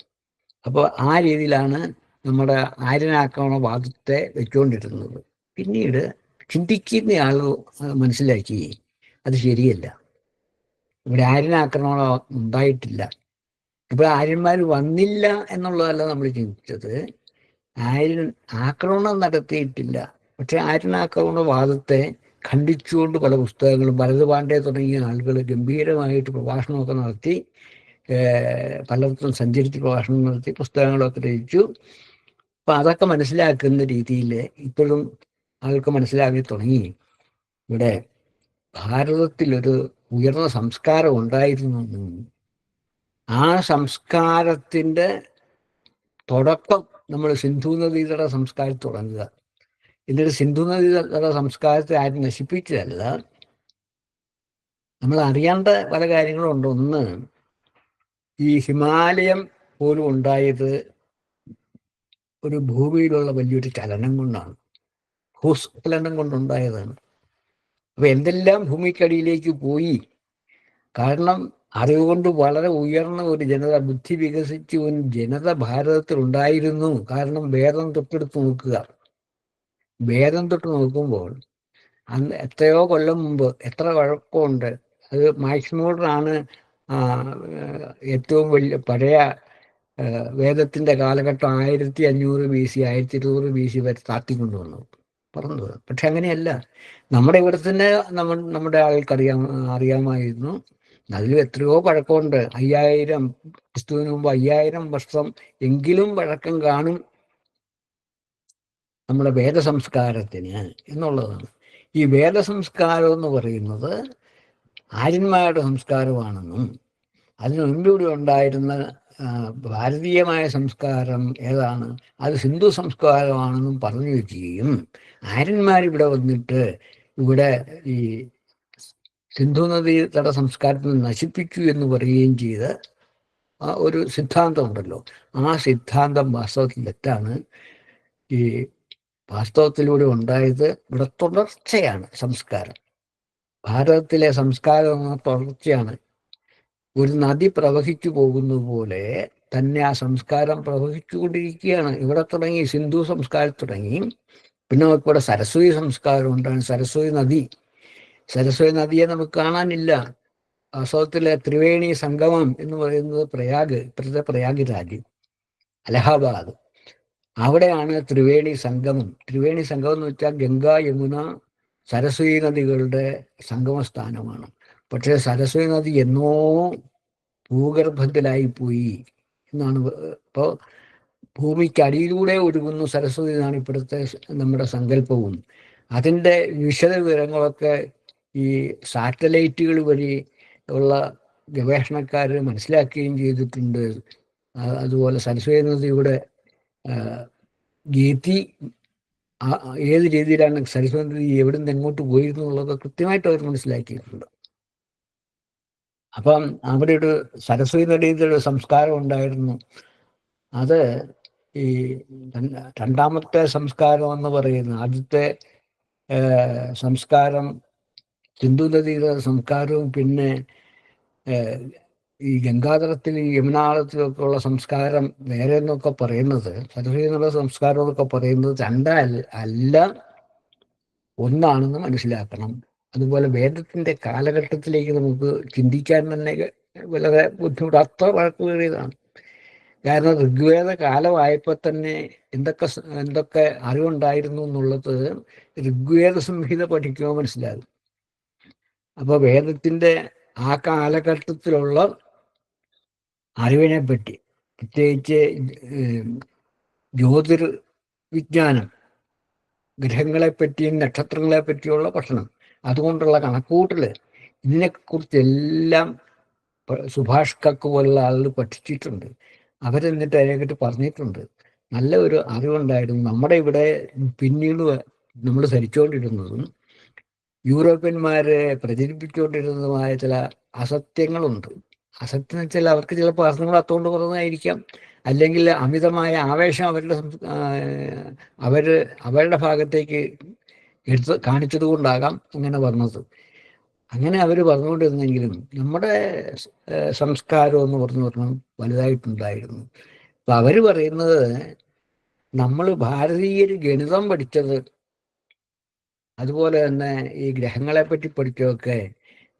അപ്പോൾ ആ രീതിയിലാണ് നമ്മുടെ ആര്യനാക്രമണവാദത്തെ വെച്ചുകൊണ്ടിരുന്നത്. പിന്നീട് ചിന്തിക്കുന്ന ആൾ മനസ്സിലാക്കി അത് ശരിയല്ല, ഇവിടെ ആര്യനാക്രമണം ഉണ്ടായിട്ടില്ല. ഇപ്പോൾ ആര്യന്മാർ വന്നില്ല എന്നുള്ളതല്ല നമ്മൾ ചിന്തിച്ചത്, ആര്യൻ ആക്രമണം നടത്തിയിട്ടില്ല. പക്ഷെ ആര്യനാക്രമണവാദത്തെ ഖണ്ഡിച്ചുകൊണ്ട് പല പുസ്തകങ്ങളും ഭരത് പാണ്ഡെ തുടങ്ങിയ ആളുകൾ ഗംഭീരമായിട്ട് പ്രഭാഷണമൊക്കെ നടത്തി, പലർക്കും സഞ്ചരിച്ച് പ്രഭാഷണം നടത്തി പുസ്തകങ്ങളൊക്കെ രചിച്ചു. അപ്പം അതൊക്കെ മനസ്സിലാക്കുന്ന രീതിയിൽ ഇപ്പോഴും ആൾക്ക് മനസ്സിലാക്കി തുടങ്ങി, ഇവിടെ ഭാരതത്തിലൊരു ഉയർന്ന സംസ്കാരം ഉണ്ടായിരുന്നെന്നും ആ സംസ്കാരത്തിൻ്റെ തുടക്കം നമ്മൾ സിന്ധു നദീതട സംസ്കാരത്തിൽ തുടങ്ങുക. എന്നിട്ട് സിന്ധു നദീതട സംസ്കാരത്തെ ആരും നശിപ്പിച്ചതല്ല, നമ്മൾ അറിയേണ്ട പല കാര്യങ്ങളുണ്ട്. ഒന്ന്, ഈ ഹിമാലയം പോലും ഉണ്ടായത് ഒരു ഭൂമിയിലുള്ള വലിയൊരു ചലനം കൊണ്ടാണ്, ഭൂസ്ഖലനം കൊണ്ടുണ്ടായതാണ്. അപ്പൊ എന്തെല്ലാം ഭൂമിക്കടിയിലേക്ക് പോയി. കാരണം അറിവുകൊണ്ട് വളരെ ഉയർന്ന ഒരു ജനത, ബുദ്ധി വികസിച്ച ഒരു ജനത ഭാരതത്തിൽ ഉണ്ടായിരുന്നു. കാരണം വേദം തൊട്ടെടുത്ത് നോക്കുക, വേദം തൊട്ട് നോക്കുമ്പോൾ അന്ന് എത്രയോ കൊല്ലം മുമ്പ് എത്ര വഴക്കമുണ്ട്. അത് മാക്സ് മോഡറാണ് ഏറ്റവും വലിയ പഴയ വേദത്തിൻ്റെ കാലഘട്ടം 1500 BC 1200 BC വരെ താത്തിക്കൊണ്ടുവന്നു പറഞ്ഞത്. പക്ഷെ അങ്ങനെയല്ല, നമ്മുടെ ഇവിടെ തന്നെ നമ്മുടെ അറിയാമായിരുന്നു. അതിലും എത്രയോ പഴക്കമുണ്ട്. 5000 ക്രിസ്തുവിന് മുമ്പ് 5000 വർഷം എങ്കിലും പഴക്കം കാണും നമ്മുടെ വേദസംസ്കാരത്തിന് എന്നുള്ളതാണ്. ഈ വേദസംസ്കാരം എന്ന് പറയുന്നത് ആര്യന്മാരുടെ സംസ്കാരമാണെന്നും അതിന് മുൻപിവിടെ ഉണ്ടായിരുന്ന ഭാരതീയമായ സംസ്കാരം ഏതാണ്, അത് ഹിന്ദു സംസ്കാരമാണെന്നും പറഞ്ഞു വയ്ക്കുകയും ആര്യന്മാരിവിടെ വന്നിട്ട് ഇവിടെ ഈ സിന്ധു നദീ തട സംസ്കാരത്തിൽ നശിപ്പിച്ചു എന്ന് പറയുകയും ചെയ്ത് ഒരു സിദ്ധാന്തമുണ്ടല്ലോ. ആ സിദ്ധാന്തം വാസ്തവത്തിൽ തെറ്റാണ്. ഈ വാസ്തവത്തിലൂടെ ഉണ്ടായത് ഇവിടെ തുടർച്ചയാണ് സംസ്കാരം. ഭാരതത്തിലെ സംസ്കാരം തുടർച്ചയാണ്. ഒരു നദി പ്രവഹിച്ചു പോകുന്നത് പോലെ തന്നെ ആ സംസ്കാരം പ്രവഹിച്ചുകൊണ്ടിരിക്കുകയാണ്. ഇവിടെ തുടങ്ങി സിന്ധു സംസ്കാരം തുടങ്ങി, പിന്നെ നമുക്കിവിടെ സരസ്വതി സംസ്കാരം ഉണ്ടാണ്. സരസ്വതി നദിയെ നമുക്ക് കാണാനില്ല. വാസ്തവത്തിലെ ത്രിവേണി സംഗമം എന്ന് പറയുന്നത് ഇപ്പോഴത്തെ പ്രയാഗ് രാജ്യം അലഹാബാദ്, അവിടെയാണ് ത്രിവേണി സംഗമം. ത്രിവേണി സംഗമം എന്ന് വെച്ചാൽ ഗംഗ, യമുന, സരസ്വതി നദികളുടെ സംഗമ സ്ഥാനമാണ്. പക്ഷേ സരസ്വതി നദി എന്നോ ഭൂഗർഭത്തിലായിപ്പോയി എന്നാണ്. ഇപ്പോൾ ഭൂമിക്കടിയിലൂടെ ഒഴുകുന്നു സരസ്വതി എന്നാണ് ഇപ്പോഴത്തെ നമ്മുടെ സങ്കല്പവും. അതിൻ്റെ വിശദ വിവരങ്ങളൊക്കെ ഈ സാറ്റലൈറ്റുകൾ വഴി ഉള്ള ഗവേഷണക്കാർ മനസ്സിലാക്കുകയും ചെയ്തിട്ടുണ്ട്. അതുപോലെ സരസ്വതി നദിയുടെ ഗതി ഏത് രീതിയിലാണ് സരസ്വതി നദി എവിടെ നിന്ന് എങ്ങോട്ട് പോയിരുന്നു എന്നുള്ളത് കൃത്യമായിട്ട് അവർ മനസ്സിലാക്കിയിട്ടുണ്ട്. അപ്പം അവിടെ ഒരു സരസ്വതി നദിയുടെ സംസ്കാരം ഉണ്ടായിരുന്നു. അത് ഈ രണ്ടാമത്തെ സംസ്കാരം എന്ന് പറയുന്നത്, ആദ്യത്തെ സംസ്കാരം, സിന്ധു നദിയുടെ സംസ്കാരവും പിന്നെ ഈ ഗംഗാധരത്തിൽ ഈ യമുനാളത്തിലൊക്കെ ഉള്ള സംസ്കാരം വേറെ എന്നൊക്കെ പറയുന്നത്, സരസ്വതി എന്നുള്ള സംസ്കാരം എന്നൊക്കെ പറയുന്നത് അല്ല ഒന്നാണെന്ന് മനസ്സിലാക്കണം. അതുപോലെ വേദത്തിന്റെ കാലഘട്ടത്തിലേക്ക് നമുക്ക് ചിന്തിക്കാൻ തന്നെ വളരെ ബുദ്ധിമുട്ട്, അത്ര വഴക്കേറിയതാണ്. കാരണം ഋഗ്വേദ കാലമായപ്പോൾ തന്നെ എന്തൊക്കെ അറിവുണ്ടായിരുന്നു എന്നുള്ളത് ഋഗ്വേദ സംഹിത പഠിക്കുമ്പോൾ മനസ്സിലാകും. അപ്പോൾ വേദത്തിന്റെ ആ കാലഘട്ടത്തിലുള്ള അറിവിനെ പറ്റി, പ്രത്യേകിച്ച് ജ്യോതിർ വിജ്ഞാനം, ഗ്രഹങ്ങളെ പറ്റിയും നക്ഷത്രങ്ങളെ പറ്റിയുള്ള പഠനം, അതുകൊണ്ടുള്ള കണക്കൂട്ടല്, ഇതിനെക്കുറിച്ചെല്ലാം സുഭാഷ് കക്ക് പോലുള്ള ആളുകൾ പഠിച്ചിട്ടുണ്ട്. അവരെന്നിട്ട് അതിനെക്കുറിച്ച് പറഞ്ഞിട്ടുണ്ട്. നല്ല ഒരു അറിവുണ്ടായിരുന്നു. നമ്മുടെ ഇവിടെ പിന്നീട് നമ്മൾ ധരിച്ചുകൊണ്ടിരുന്നതും യൂറോപ്യന്മാരെ പ്രചരിപ്പിച്ചുകൊണ്ടിരുന്നതുമായ ചില അസത്യങ്ങളുണ്ട്. അസത്യം വെച്ചാൽ അവർക്ക് ചിലപ്പോൾ അർത്ഥങ്ങൾ അത്തുകൊണ്ട് കുറവായിരിക്കാം, അല്ലെങ്കിൽ അമിതമായ ആവേശം അവരുടെ ഭാഗത്തേക്ക് കാണിച്ചത് കൊണ്ടാകാം അങ്ങനെ പറഞ്ഞത്. അങ്ങനെ അവർ പറഞ്ഞുകൊണ്ടിരുന്നെങ്കിലും നമ്മുടെ സംസ്കാരം എന്ന് പറഞ്ഞാൽ വലുതായിട്ടുണ്ടായിരുന്നു. അപ്പൊ അവർ പറയുന്നത് നമ്മൾ ഭാരതീയർ ഗണിതം പഠിച്ചത്, അതുപോലെ തന്നെ ഈ ഗ്രഹങ്ങളെ പറ്റി പഠിച്ചതൊക്കെ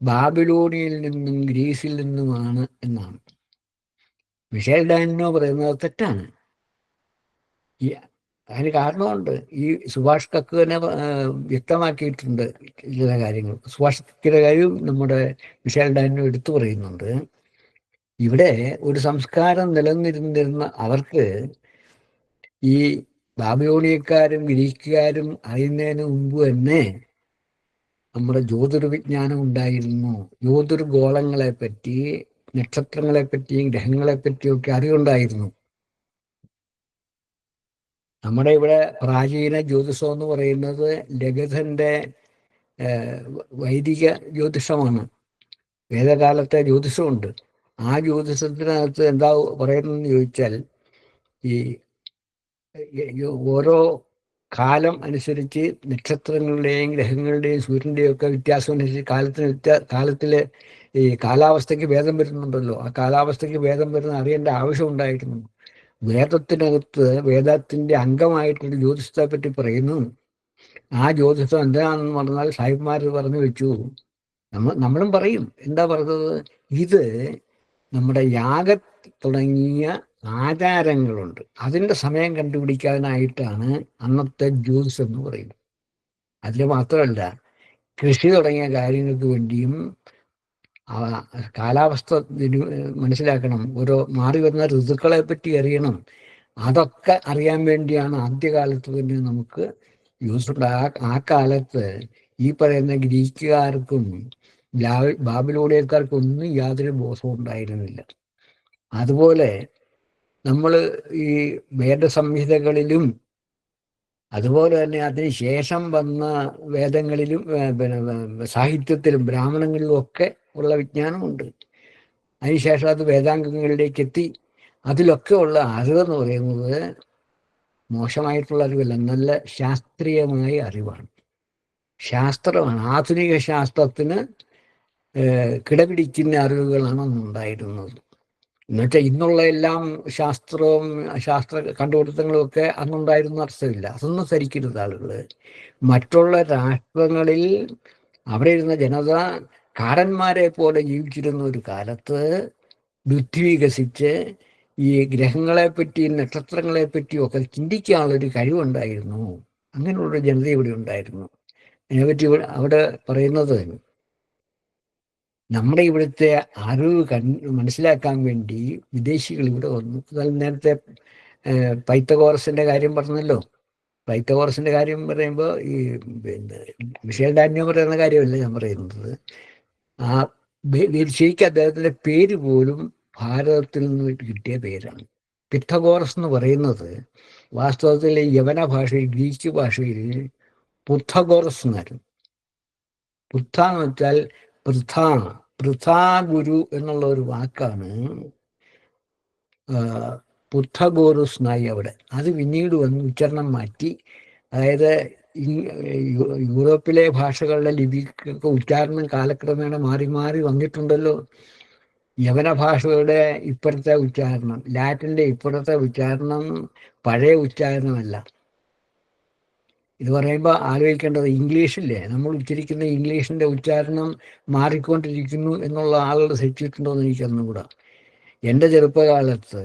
ബാബിലോണിയയിൽ നിന്നും ഗ്രീസിൽ നിന്നുമാണ് എന്നാണ്. മിഷേൽ ഡാനിനോ പറയുന്നത് തെറ്റാണ്. അതിന് കാരണമുണ്ട്. ഈ സുഭാഷ് കക്ക് തന്നെ വ്യക്തമാക്കിയിട്ടുണ്ട് ചില കാര്യങ്ങൾ. സുഭാഷ് കക്കിന്റെ കാര്യം നമ്മുടെ മിഷേൽ ഡാനിനോ എടുത്തു പറയുന്നുണ്ട്. ഇവിടെ ഒരു സംസ്കാരം നിലനിന്നിരുന്ന അവർക്ക് ഈ ബാബിലോണിയക്കാരും ഗ്രീക്കുകാരും അറിയുന്നതിന് മുമ്പ് തന്നെ നമ്മുടെ ജ്യോതിർവിജ്ഞാനം ഉണ്ടായിരുന്നു. ജ്യോതിർഗോളങ്ങളെ പറ്റി, നക്ഷത്രങ്ങളെ പറ്റിയും ഗ്രഹങ്ങളെ പറ്റിയൊക്കെ അറിവുണ്ടായിരുന്നു. നമ്മുടെ ഇവിടെ പ്രാചീന ജ്യോതിഷം എന്ന് പറയുന്നത് ലഗധന്റെ വൈദിക ജ്യോതിഷമാണ്. വേദകാലത്തെ ജ്യോതിഷമുണ്ട്. ആ ജ്യോതിഷത്തിനകത്ത് എന്താ പറയുന്നതെന്ന് ചോദിച്ചാൽ, ഈ ഓരോ കാലം അനുസരിച്ച് നക്ഷത്രങ്ങളുടെയും ഗ്രഹങ്ങളുടെയും സൂര്യൻ്റെയും ഒക്കെ വ്യത്യാസം അനുസരിച്ച് കാലത്തിലെ ഈ കാലാവസ്ഥയ്ക്ക് ഭേദം വരുന്നുണ്ടല്ലോ. ആ കാലാവസ്ഥയ്ക്ക് ഭേദം വരുന്ന അറിയേണ്ട ആവശ്യം ഉണ്ടായിരുന്നു. വേദത്തിനകത്ത് വേദത്തിന്റെ അംഗമായിട്ടൊരു ജ്യോതിഷത്തെ പറ്റി പറയുന്നു. ആ ജ്യോതിഷം എന്താണെന്ന് പറഞ്ഞാൽ സാഹിബ്മാർ പറഞ്ഞു വെച്ചു. നമ്മളും പറയും. എന്താ പറഞ്ഞത്? ഇത് നമ്മുടെ യാഗ തുടങ്ങിയ ആചാരങ്ങളുണ്ട്, അതിൻ്റെ സമയം കണ്ടുപിടിക്കാനായിട്ടാണ് അന്നത്തെ ജ്യോതിഷം എന്ന് പറയുന്നത്. അതിൽ മാത്രമല്ല, കൃഷി തുടങ്ങിയ കാര്യങ്ങൾക്ക് വേണ്ടിയും കാലാവസ്ഥ മനസ്സിലാക്കണം, ഓരോ മാറി വരുന്ന ഋതുക്കളെ പറ്റി അറിയണം. അതൊക്കെ അറിയാൻ വേണ്ടിയാണ് ആദ്യകാലത്ത് തന്നെ നമുക്ക് യൂസുണ്ട്. ആ കാലത്ത് ഈ പറയുന്ന ഗ്രീക്കുകാർക്കും ബാബിലോണിയക്കാർക്കും ഒന്നും യാതൊരു ബോധവും ഉണ്ടായിരുന്നില്ല. അതുപോലെ നമ്മൾ ഈ വേദസംഹിതകളിലും അതുപോലെ തന്നെ അതിനുശേഷം വന്ന വേദങ്ങളിലും പിന്നെ സാഹിത്യത്തിലും ബ്രാഹ്മണങ്ങളിലും ഒക്കെ ഉള്ള വിജ്ഞാനമുണ്ട്. അതിനുശേഷം അത് വേദാംഗങ്ങളിലേക്ക് എത്തി. അതിലൊക്കെ ഉള്ള അറിവെന്ന് പറയുന്നത് മോശമായിട്ടുള്ള അറിവല്ല, നല്ല ശാസ്ത്രീയമായ അറിവാണ്, ശാസ്ത്രമാണ്. ആധുനിക ശാസ്ത്രത്തിന് കിടപിടിക്കുന്ന അറിവുകളാണ് അന്നുണ്ടായിരുന്നത്. എന്നുവെച്ചാൽ ഇന്നുള്ള എല്ലാം ശാസ്ത്രവും ശാസ്ത്ര കണ്ടുപിടുത്തങ്ങളും ഒക്കെ അന്നുണ്ടായിരുന്ന അർത്ഥമില്ല. അതൊന്നും ധരിക്കരുത് ആളുകൾ. മറ്റുള്ള രാഷ്ട്രങ്ങളിൽ അവിടെ ഇരുന്ന ജനത കാരന്മാരെ പോലെ ജീവിച്ചിരുന്ന ഒരു കാലത്ത് ബുദ്ധി വികസിച്ച് ഈ ഗ്രഹങ്ങളെ പറ്റിയും നക്ഷത്രങ്ങളെ പറ്റിയും ഒക്കെ ചിന്തിക്കാനുള്ളൊരു കഴിവുണ്ടായിരുന്നു. അങ്ങനെയുള്ളൊരു ജനത ഇവിടെ ഉണ്ടായിരുന്നു. അതിനെപ്പറ്റി അവിടെ പറയുന്നത്, നമ്മുടെ ഇവിടുത്തെ അറിവ് മനസ്സിലാക്കാൻ വേണ്ടി വിദേശികൾ ഇവിടെ വന്നു. എന്നാൽ നേരത്തെ പൈത്തഗോറസിന്റെ കാര്യം പറഞ്ഞല്ലോ. പൈത്തഗോറസിന്റെ കാര്യം പറയുമ്പോൾ ഈ പിന്നെ മിഷേൽ ഡാനിയോ പറയുന്ന കാര്യമല്ല ഞാൻ പറയുന്നത്. ആ ശരിക്കും അദ്ദേഹത്തിന്റെ പേര് പോലും ഭാരതത്തിൽ നിന്ന് കിട്ടിയ പേരാണ്. പിത്തഗോറസ് എന്ന് പറയുന്നത് വാസ്തവത്തിൽ യവന ഭാഷയിൽ, ഗ്രീക്ക് ഭാഷയിൽ പുത്തഗോറസ് എന്നായിരുന്നു. പുത്ത എന്ന് വെച്ചാൽ പൃഥാ ഗുരു എന്നുള്ള ഒരു വാക്കാണ് പുത്തഗോറുസ് നായി അവിടെ. അത് പിന്നീട് വന്ന് ഉച്ചാരണം മാറ്റി. അതായത് യൂറോപ്പിലെ ഭാഷകളുടെ ലിപിക്കൊക്കെ ഉച്ചാരണം കാലക്രമേണ മാറി മാറി വന്നിട്ടുണ്ടല്ലോ. യവന ഭാഷയുടെ ഇപ്പോഴത്തെ ഉച്ചാരണം, ലാറ്റിൻ്റെ ഇപ്പോഴത്തെ ഉച്ചാരണം പഴയ ഉച്ചാരണമല്ല. ഇത് പറയുമ്പോൾ ആലോചിക്കേണ്ടത്, ഇംഗ്ലീഷില്ലേ, നമ്മൾ ഉച്ചരിക്കുന്ന ഇംഗ്ലീഷിൻ്റെ ഉച്ചാരണം മാറിക്കൊണ്ടിരിക്കുന്നു എന്നുള്ള ആളുകൾ ശ്രദ്ധിച്ചിട്ടുണ്ടോ എന്ന് എനിക്കറിഞ്ഞുകൂടാ. എൻ്റെ ചെറുപ്പകാലത്ത്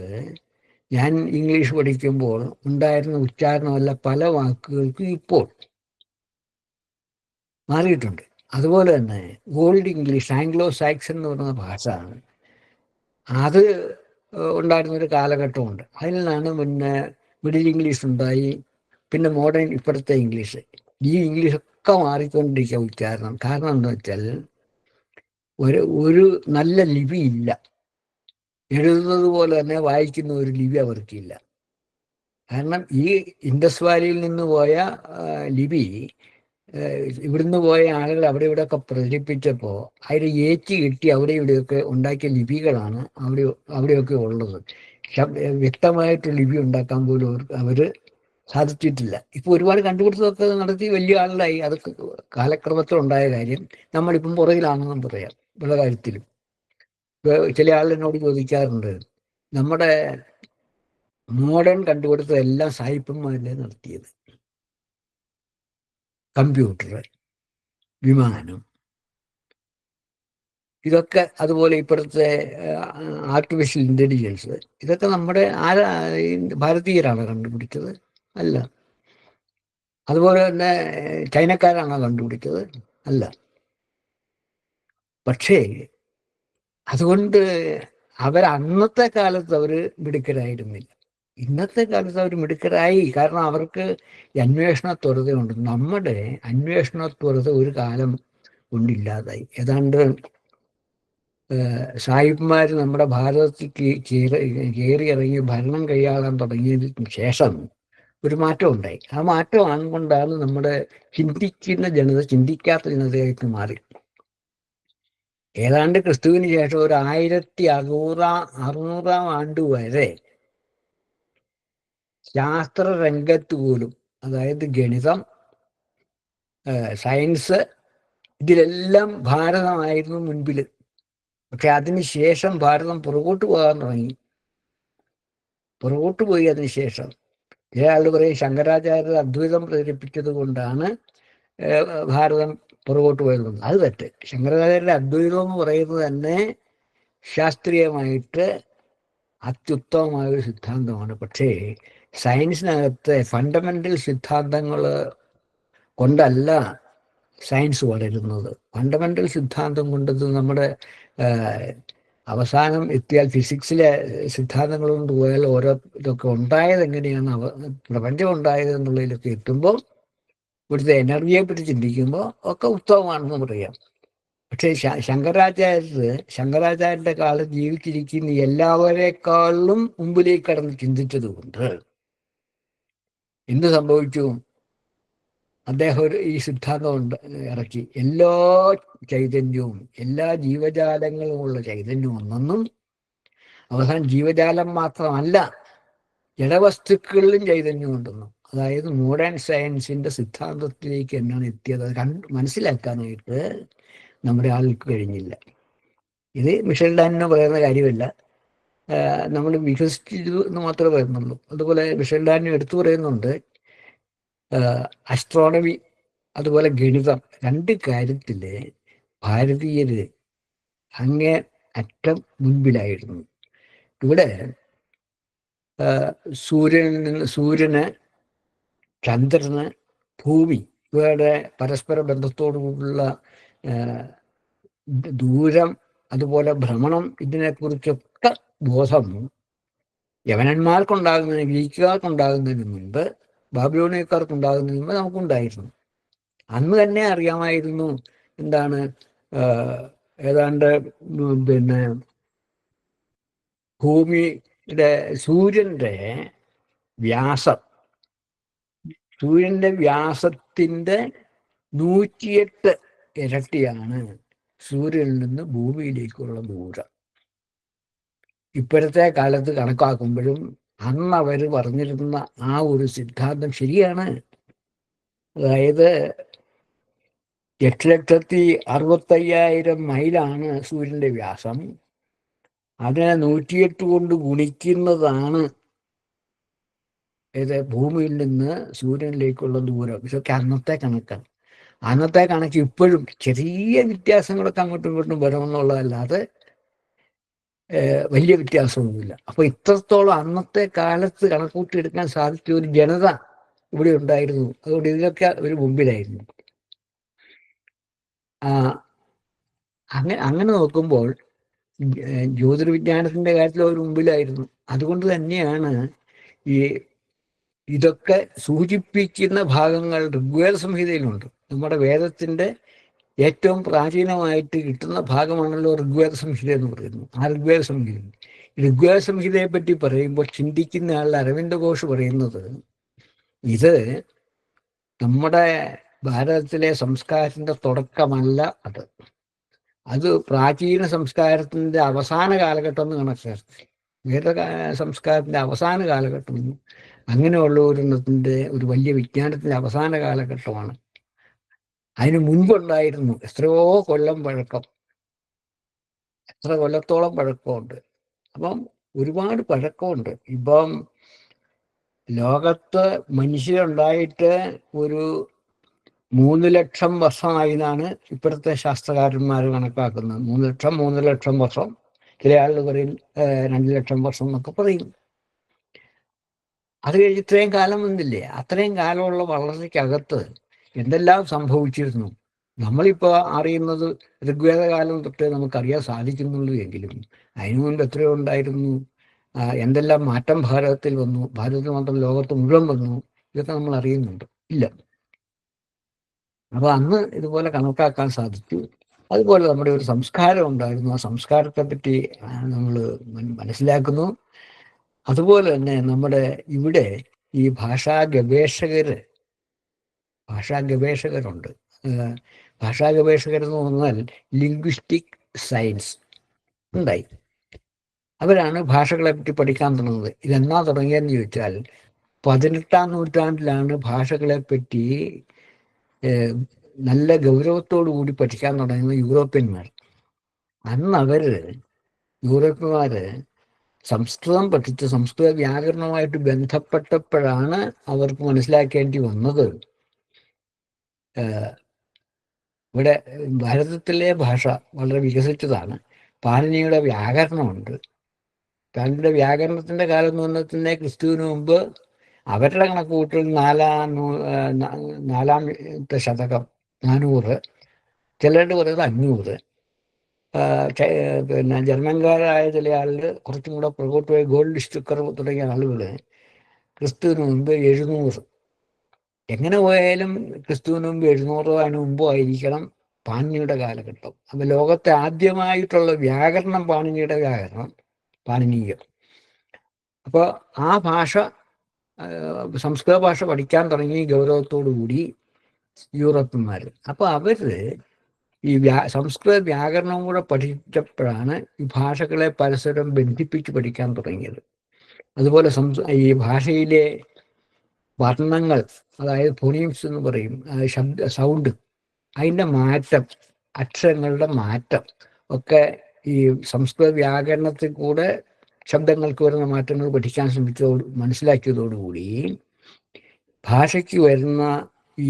ഞാൻ ഇംഗ്ലീഷ് പഠിക്കുമ്പോൾ ഉണ്ടായിരുന്ന ഉച്ചാരണമല്ല പല വാക്കുകൾക്കും ഇപ്പോൾ മാറിയിട്ടുണ്ട്. അതുപോലെ തന്നെ ഓൾഡ് ഇംഗ്ലീഷ്, ആംഗ്ലോ സാക്സൺ എന്ന് പറയുന്ന ഭാഷ, അത് ഉണ്ടായിരുന്നൊരു കാലഘട്ടമുണ്ട്. അതിൽ നിന്നാണ് പിന്നെ മിഡിൽ ഇംഗ്ലീഷ് ഉണ്ടായി, പിന്നെ മോഡേൺ ഇപ്പോഴത്തെ ഇംഗ്ലീഷ്. ഈ ഇംഗ്ലീഷൊക്കെ മാറിക്കൊണ്ടിരിക്കുക ഉച്ചാരണം. കാരണം എന്താ വെച്ചാൽ ഒരു നല്ല ലിപി ഇല്ല. എഴുതുന്നത് പോലെ തന്നെ വായിക്കുന്ന ഒരു ലിപി അവർക്കില്ല. കാരണം ഈ ഇൻഡസ് വാലിയിൽ നിന്ന് പോയ ലിപി ഇവിടുന്ന് പോയ ആളുകൾ അവിടെ ഇവിടെയൊക്കെ പ്രചരിപ്പിച്ചപ്പോൾ അതിൽ ഏറ്റി കിട്ടി അവിടെ ഇവിടെയൊക്കെ ഉണ്ടാക്കിയ ലിപികളാണ് അവിടെയൊക്കെ ഉള്ളത്. വ്യക്തമായിട്ട് ലിപി ഉണ്ടാക്കാൻ പോലും അവർ സാധിച്ചിട്ടില്ല. ഇപ്പോൾ ഒരുപാട് കണ്ടുപിടുത്തമൊക്കെ നടത്തി വലിയ ആളുകളായി. അതൊക്കെ കാലക്രമത്തിലുണ്ടായ കാര്യം. നമ്മളിപ്പം പുറകിലാണെന്നും പറയാം പല കാര്യത്തിലും. ചില ആൾ എന്നോട് ചോദിക്കാറുണ്ട്, നമ്മുടെ മോഡേൺ കണ്ടുപിടുത്തം സായിപ്പന്മാരല്ലേ നടത്തിയത്? കമ്പ്യൂട്ടർ, വിമാനം, ഇതൊക്കെ, അതുപോലെ ഇപ്പോഴത്തെ ആർട്ടിഫിഷ്യൽ ഇൻ്റലിജൻസ്, ഇതൊക്കെ നമ്മുടെ ഭാരതീയരാണ് കണ്ടുപിടിച്ചത്? അല്ല. അതുപോലെ തന്നെ ചൈനക്കാരാണോ കണ്ടുപിടിച്ചത്? അല്ല. പക്ഷേ അതുകൊണ്ട് അന്നത്തെ കാലത്ത് അവർ മിടുക്കരായിരുന്നില്ല. ഇന്നത്തെ കാലത്ത് അവർ മിടുക്കരായി. കാരണം അവർക്ക് അന്വേഷണ ത്വരതയുണ്ട്. നമ്മുടെ അന്വേഷണ ത്വരത ഒരു കാലം കൊണ്ടില്ലാതായി. ഏതാണ്ട് സാഹിബ്മാർ നമ്മുടെ ഭാരതത്തിൽ കയറി ഇറങ്ങി ഭരണം കൈയാളാൻ തുടങ്ങിയതിന് ശേഷം ഒരു മാറ്റം ഉണ്ടായി. ആ മാറ്റം കൊണ്ടാണ് നമ്മുടെ ചിന്തിക്കുന്ന ജനത ചിന്തിക്കാത്ത ജനതയായിട്ട് മാറി. ഏതാണ്ട് ക്രിസ്തുവിന് ശേഷം ഒരു 1600 ആണ്ട് വരെ ശാസ്ത്ര രംഗത്ത് പോലും, അതായത് ഗണിതം, സയൻസ്, ഇതിലെല്ലാം ഭാരതമായിരുന്നു മുൻപിൽ. പക്ഷെ അതിനുശേഷം ഭാരതം പുറകോട്ട് പോകാൻ തുടങ്ങി. പുറകോട്ട് പോയി. അതിനുശേഷം ചില പറയും ശങ്കരാചാര്യർ അദ്വൈതം പ്രചരിപ്പിച്ചത് കൊണ്ടാണ് ഭാരതം പുറകോട്ട് പോയത്. അത് തെറ്റ്. ശങ്കരാചാര്യരുടെ അദ്വൈതം എന്ന് പറയുന്നത് തന്നെ ശാസ്ത്രീയമായിട്ട് അത്യുത്തമമായ ഒരു സിദ്ധാന്തമാണ്. പക്ഷേ സയൻസിനകത്തെ ഫണ്ടമെന്റൽ സിദ്ധാന്തങ്ങൾ കൊണ്ടല്ല സയൻസ് വളരുന്നത്. ഫണ്ടമെന്റൽ സിദ്ധാന്തം കൊണ്ടത് നമ്മുടെ അവസാനം എത്തിയാൽ ഫിസിക്സിലെ സിദ്ധാന്തങ്ങൾ കൊണ്ട് പോയാൽ ഓരോ ഇതൊക്കെ ഉണ്ടായത് എങ്ങനെയാണ്, പ്രപഞ്ചം ഉണ്ടായത് എന്നുള്ളതിലൊക്കെ എത്തുമ്പോൾ ഇവിടുത്തെ എനർജിയെ പറ്റി ചിന്തിക്കുമ്പോൾ ഒക്കെ ഉത്തമമാണെന്ന് പറയാം. പക്ഷേ ശങ്കരാചാര്യരുടെ കാലത്ത് ജീവിച്ചിരിക്കുന്ന എല്ലാവരെക്കാളും മുമ്പിലേക്ക് കടന്ന് ചിന്തിച്ചത് കൊണ്ട് എന്ത് സംഭവിച്ചു? അദ്ദേഹം ഈ സിദ്ധാന്തം ഇറക്കി. എല്ലാ ചൈതന്യവും, എല്ലാ ജീവജാലങ്ങളുമുള്ള ചൈതന്യം ഒന്നെന്നും, അവസാനം ജീവജാലം മാത്രമല്ല ജഡവസ്തുക്കളിലും ചൈതന്യം ഉണ്ടെന്നും. അതായത് മോഡേൺ സയൻസിന്റെ സിദ്ധാന്തത്തിലേക്ക് എന്നാണ് എത്തിയത് മനസ്സിലാക്കാനായിട്ട് നമ്മുടെ ആൾക്ക് കഴിഞ്ഞില്ല. ഇത് മിഷേൽ ഡാനിന് പറയുന്ന കാര്യമല്ല, നമ്മൾ വികസിച്ചു എന്ന് മാത്രമേ പറയുന്നുള്ളൂ. അതുപോലെ മിഷേൽ ഡാനിന് എടുത്തു പറയുന്നുണ്ട്, അസ്ട്രോണമി അതുപോലെ ഗണിതം, രണ്ട് കാര്യത്തിൽ ഭാരതീയര് അങ്ങേ അറ്റം മുൻപിലായിരുന്നു. ഇവിടെ സൂര്യന്, ചന്ദ്രന്, ഭൂമി, ഇവയുടെ പരസ്പര ബന്ധത്തോടുകൂടിയുള്ള ദൂരം, അതുപോലെ ഭ്രമണം, ഇതിനെക്കുറിച്ചൊക്കെ ബോധം യവനന്മാർക്കുണ്ടാകുന്നതിന്, ഗ്രീക്കുകാർക്കുണ്ടാകുന്നതിന് മുൻപ്, ബാബിലോണിയക്കാർക്കുണ്ടാകുന്നതിന് മുമ്പ് നമുക്കുണ്ടായിരുന്നു. അന്ന് തന്നെ അറിയാമായിരുന്നു എന്താണ് ഏതാണ്ട് പിന്നെ ഭൂമിയുടെ സൂര്യന്റെ വ്യാസത്തിന്റെ 108 ഇരട്ടിയാണ് സൂര്യനിൽ നിന്ന് ഭൂമിയിലേക്കുള്ള ദൂരം. ഇപ്പോഴത്തെ കാലത്ത് കണക്കാക്കുമ്പോഴും അന്ന് അവർ പറഞ്ഞിരുന്ന ആ ഒരു സിദ്ധാന്തം ശരിയാണ്. അതായത് 8,65,000 മൈലാണ് സൂര്യൻ്റെ വ്യാസം. അതിനെ 108 കൊണ്ട് ഗുണിക്കുന്നതാണ് ഇത് ഭൂമിയിൽ നിന്ന് സൂര്യനിലേക്കുള്ള ദൂരം. ഇതൊക്കെ അന്നത്തെ കണക്കാണ്. അന്നത്തെ കണക്ക് ഇപ്പോഴും ചെറിയ വ്യത്യാസങ്ങളൊക്കെ അങ്ങോട്ടും ഇങ്ങോട്ടും വരുമെന്നുള്ളതല്ലാതെ വലിയ വ്യത്യാസമൊന്നുമില്ല. അപ്പോൾ ഇത്രത്തോളം അന്നത്തെ കാലത്ത് കണക്കൂട്ടിയെടുക്കാൻ സാധിച്ച ഒരു ജനത ഇവിടെ ഉണ്ടായിരുന്നു. അതുകൊണ്ട് ഇതിലൊക്കെ ഒരു മുമ്പിലായിരുന്നു. അങ്ങനെ നോക്കുമ്പോൾ ജ്യോതിർവിജ്ഞാനത്തിൻ്റെ കാര്യത്തിൽ അവർ മുമ്പിലായിരുന്നു. അതുകൊണ്ട് തന്നെയാണ് ഈ ഇതൊക്കെ സൂചിപ്പിക്കുന്ന ഭാഗങ്ങൾ ഋഗ്വേദ സംഹിതയിലുണ്ട്. നമ്മുടെ വേദത്തിൻ്റെ ഏറ്റവും പ്രാചീനമായിട്ട് കിട്ടുന്ന ഭാഗമാണല്ലോ ഋഗ്വേദ സംഹിത എന്ന് പറയുന്നത്. ആ ഋഗ്വേദ സംഹിതയെ പറ്റി പറയുമ്പോൾ ചിന്തിക്കുന്ന ആൾ അരവിന്ദ ഘോഷ് പറയുന്നത് ഇത് നമ്മുടെ ഭാരതത്തിലെ സംസ്കാരത്തിൻ്റെ തുടക്കമല്ല. അത് പ്രാചീന സംസ്കാരത്തിൻ്റെ അവസാന കാലഘട്ടം എന്ന് കണക്കാക്കി. വേദ സംസ്കാരത്തിൻ്റെ അവസാന കാലഘട്ടം, അങ്ങനെയുള്ള ഒരെണ്ണത്തിൻ്റെ ഒരു വലിയ വിജ്ഞാനത്തിൻ്റെ അവസാന കാലഘട്ടമാണ്. അതിന് മുൻപുണ്ടായിരുന്നു എത്രയോ കൊല്ലം പഴക്കം, എത്ര കൊല്ലത്തോളം പഴക്കമുണ്ട്. അപ്പം ഒരുപാട് പഴക്കമുണ്ട്. ഇപ്പം ലോകത്ത് മനുഷ്യരുണ്ടായിട്ട് ഒരു 3 ലക്ഷം വർഷമായി എന്നാണ് ഇപ്പോഴത്തെ ശാസ്ത്രകാരന്മാർ കണക്കാക്കുന്നത്. 3 ലക്ഷം വർഷം. ചില ആളുകൾ പറയും 2 ലക്ഷം വർഷം എന്നൊക്കെ പറയും. അത് കഴിഞ്ഞ് ഇത്രയും കാലം വന്നില്ലേ? അത്രയും കാലമുള്ള വളർച്ചയ്ക്കകത്ത് എന്തെല്ലാം സംഭവിച്ചിരുന്നു. നമ്മളിപ്പോൾ അറിയുന്നത് ഋഗ്വേദ കാലം തൊട്ട് നമുക്കറിയാൻ സാധിക്കുന്നുള്ളൂ. എങ്കിലും അതിനു മുൻപ് എത്രയോ ഉണ്ടായിരുന്നു. എന്തെല്ലാം മാറ്റം ഭാരതത്തിൽ വന്നു, ഭാരതത്തിൽ മാത്രം ലോകത്ത് മുഴുവൻ വന്നു, ഇതൊക്കെ നമ്മൾ അറിയുന്നുണ്ട് ഇല്ല. അപ്പോൾ അന്ന് ഇതുപോലെ കണക്കാക്കാൻ സാധിച്ചു. അതുപോലെ നമ്മുടെ ഒരു സംസ്കാരം ഉണ്ടായിരുന്നു. ആ സംസ്കാരത്തെ പറ്റി നമ്മൾ മനസ്സിലാക്കുന്നു. അതുപോലെ തന്നെ നമ്മുടെ ഇവിടെ ഈ ഭാഷാ ഗവേഷകരുണ്ട്. ഭാഷാ ഗവേഷകരെന്ന് പറഞ്ഞാൽ ലിംഗ്വിസ്റ്റിക് സയൻസ് ഉണ്ടായി. അവരാണ് ഭാഷകളെ പറ്റി പഠിക്കാൻ തുടങ്ങുന്നത്. ഇതെന്നാ തുടങ്ങിയതെന്ന് ചോദിച്ചാൽ 18-ാം നൂറ്റാണ്ടിലാണ് ഭാഷകളെ പറ്റി നല്ല ഗൗരവത്തോടു കൂടി പഠിക്കാൻ തുടങ്ങുന്നത് യൂറോപ്യന്മാർ. അന്ന് യൂറോപ്യന്മാർ സംസ്കൃതം പഠിച്ച് സംസ്കൃത വ്യാകരണവുമായിട്ട് ബന്ധപ്പെട്ടപ്പോഴാണ് അവർക്ക് മനസ്സിലാക്കേണ്ടി വന്നത് ഇവിടെ ഭാരതത്തിലെ ഭാഷ വളരെ വികസിച്ചതാണ്. പാണിനിയുടെ വ്യാകരണമുണ്ട്. പാണിനിയുടെ വ്യാകരണത്തിൻ്റെ കാലം എന്ന് പറഞ്ഞാൽ തന്നെ ക്രിസ്തുവിന് മുമ്പ് അവരുടെ കണക്ക് കൂട്ടൽ 4-ാമത്തെ ശതകം 400, ചിലരുടെ പറയുന്നത് 500. പിന്നെ ജർമ്മൻകാരായ ചില ആളുകൾ കുറച്ചും കൂടെ പുറകോട്ട് പോയി ഗോൾഡ് സ്റ്റുക്കർ തുടങ്ങിയ ആളുകൾ ക്രിസ്തുവിന് മുമ്പ് 700. എങ്ങനെ പോയാലും ക്രിസ്തുവിന് മുമ്പ് 700 അതിന് മുമ്പോ ആയിരിക്കണം പാണിനിയുടെ കാലഘട്ടം. അപ്പം ലോകത്തെ ആദ്യമായിട്ടുള്ള വ്യാകരണം പാണിനിയുടെ വ്യാകരണം, പാണിനീയം. അപ്പോൾ ആ ഭാഷ, സംസ്കൃത ഭാഷ പഠിക്കാൻ തുടങ്ങി ഗൗരവത്തോടു കൂടി യൂറോപ്യന്മാർ. അപ്പോൾ അവർ ഈ സംസ്കൃത വ്യാകരണവും കൂടെ പഠിച്ചപ്പോഴാണ് ഈ ഭാഷകളെ പരസ്പരം ബന്ധിപ്പിച്ച് പഠിക്കാൻ തുടങ്ങിയത്. അതുപോലെ ഈ ഭാഷയിലെ വർണ്ണങ്ങൾ, അതായത് ഫോണീംസ് എന്ന് പറയും, സൗണ്ട്, അതിൻ്റെ മാറ്റം, അക്ഷരങ്ങളുടെ മാറ്റം ഒക്കെ ഈ സംസ്കൃത വ്യാകരണത്തിൽ കൂടെ ശബ്ദങ്ങൾക്ക് വരുന്ന മാറ്റങ്ങൾ പഠിക്കാൻ മനസ്സിലാക്കിയതോടുകൂടി ഭാഷയ്ക്ക് വരുന്ന ഈ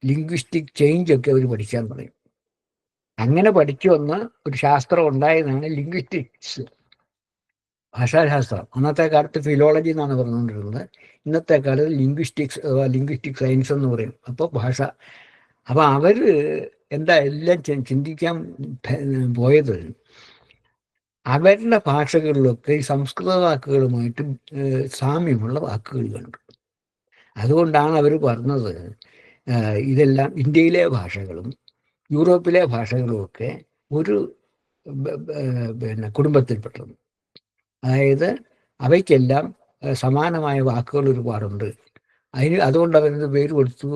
ലിംഗ്വിസ്റ്റിക് ചേഞ്ചൊക്കെ അവർ പഠിക്കാൻ തുടങ്ങി. അങ്ങനെ പഠിച്ചു വന്ന ഒരു ശാസ്ത്രം ഉണ്ടായതാണ് ലിംഗ്വിസ്റ്റിക്സ്, ഭാഷാശാസ്ത്രം. അന്നത്തെ കാലത്ത് ഫിലോളജി എന്നാണ് പറഞ്ഞുകൊണ്ടിരുന്നത്. ഇന്നത്തെ കാലത്ത് ലിംഗ്വിസ്റ്റിക്സ് അഥവാ ലിംഗ്വിസ്റ്റിക് സയൻസ് എന്ന് പറയും. അപ്പോൾ ഭാഷ. അപ്പോൾ അവർ എല്ലാം ചിന്തിക്കാൻ പോയത് അവരുടെ ഭാഷകളിലൊക്കെ ഈ സംസ്കൃത വാക്കുകളുമായിട്ട് സാമ്യമുള്ള വാക്കുകൾ കണ്ടു. അതുകൊണ്ടാണ് അവർ പറഞ്ഞത് ഇതെല്ലാം ഇന്ത്യയിലെ ഭാഷകളും യൂറോപ്പിലെ ഭാഷകളുമൊക്കെ ഒരു കുടുംബത്തിൽപ്പെട്ടത്. അതായത് അവയ്ക്കെല്ലാം സമാനമായ വാക്കുകൾ ഒരുപാടുണ്ട്. അതുകൊണ്ട് അവരത് പേര് കൊടുത്തു,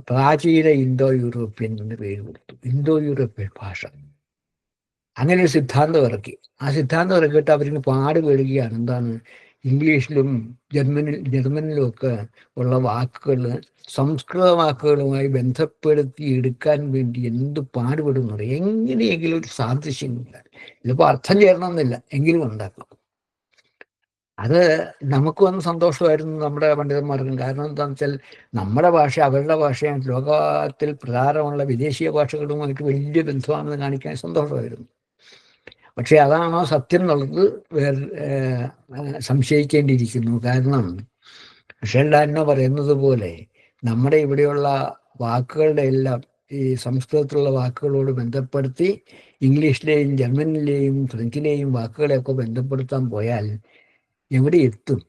പ്രാചീന ഇന്തോ യൂറോപ്യൻ എന്ന് പേര് കൊടുത്തു, ഇന്തോ യൂറോപ്യൻ ഭാഷ. അങ്ങനെ ഒരു സിദ്ധാന്തം ഇറക്കി. ആ സിദ്ധാന്തം ഇറക്കിയിട്ട് അവരിന് പാടുപെടുകയാണ്. എന്താണ്? ഇംഗ്ലീഷിലും ജർമ്മനിലും ഒക്കെ ഉള്ള വാക്കുകൾ സംസ്കൃത വാക്കുകളുമായി ബന്ധപ്പെടുത്തി എടുക്കാൻ വേണ്ടി എന്ത് പാടുപെടുന്നുണ്ട്. എങ്ങനെയെങ്കിലും ഒരു സാദൃശ്യമില്ല, ഇതിപ്പോൾ അർത്ഥം ചേരണമെന്നില്ല, എങ്കിലും ഉണ്ടാക്കണം. അത് നമുക്ക് വന്ന് സന്തോഷമായിരുന്നു നമ്മുടെ പണ്ഡിതന്മാർക്കും. കാരണം എന്താണെന്ന് വെച്ചാൽ നമ്മുടെ ഭാഷ അവരുടെ ഭാഷയാണ്, ലോകത്തിൽ പ്രധാനമുള്ള വിദേശീയ ഭാഷകളുമായിട്ട് വലിയ ബന്ധമാണെന്ന് കാണിക്കാൻ സന്തോഷമായിരുന്നു. പക്ഷെ അതാണോ സത്യം എന്നുള്ളത് സംശയിക്കേണ്ടിയിരിക്കുന്നു. കാരണം മിഷേൽ ഡാനിനോ പറയുന്നത് പോലെ നമ്മുടെ ഇവിടെയുള്ള വാക്കുകളുടെ എല്ലാം ഈ സംസ്കൃതത്തിലുള്ള വാക്കുകളോട് ബന്ധപ്പെടുത്തി ഇംഗ്ലീഷിലെയും ജർമ്മനിലെയും ഫ്രഞ്ചിലെയും വാക്കുകളെയൊക്കെ ബന്ധപ്പെടുത്താൻ പോയാൽ എവിടെ എത്തും?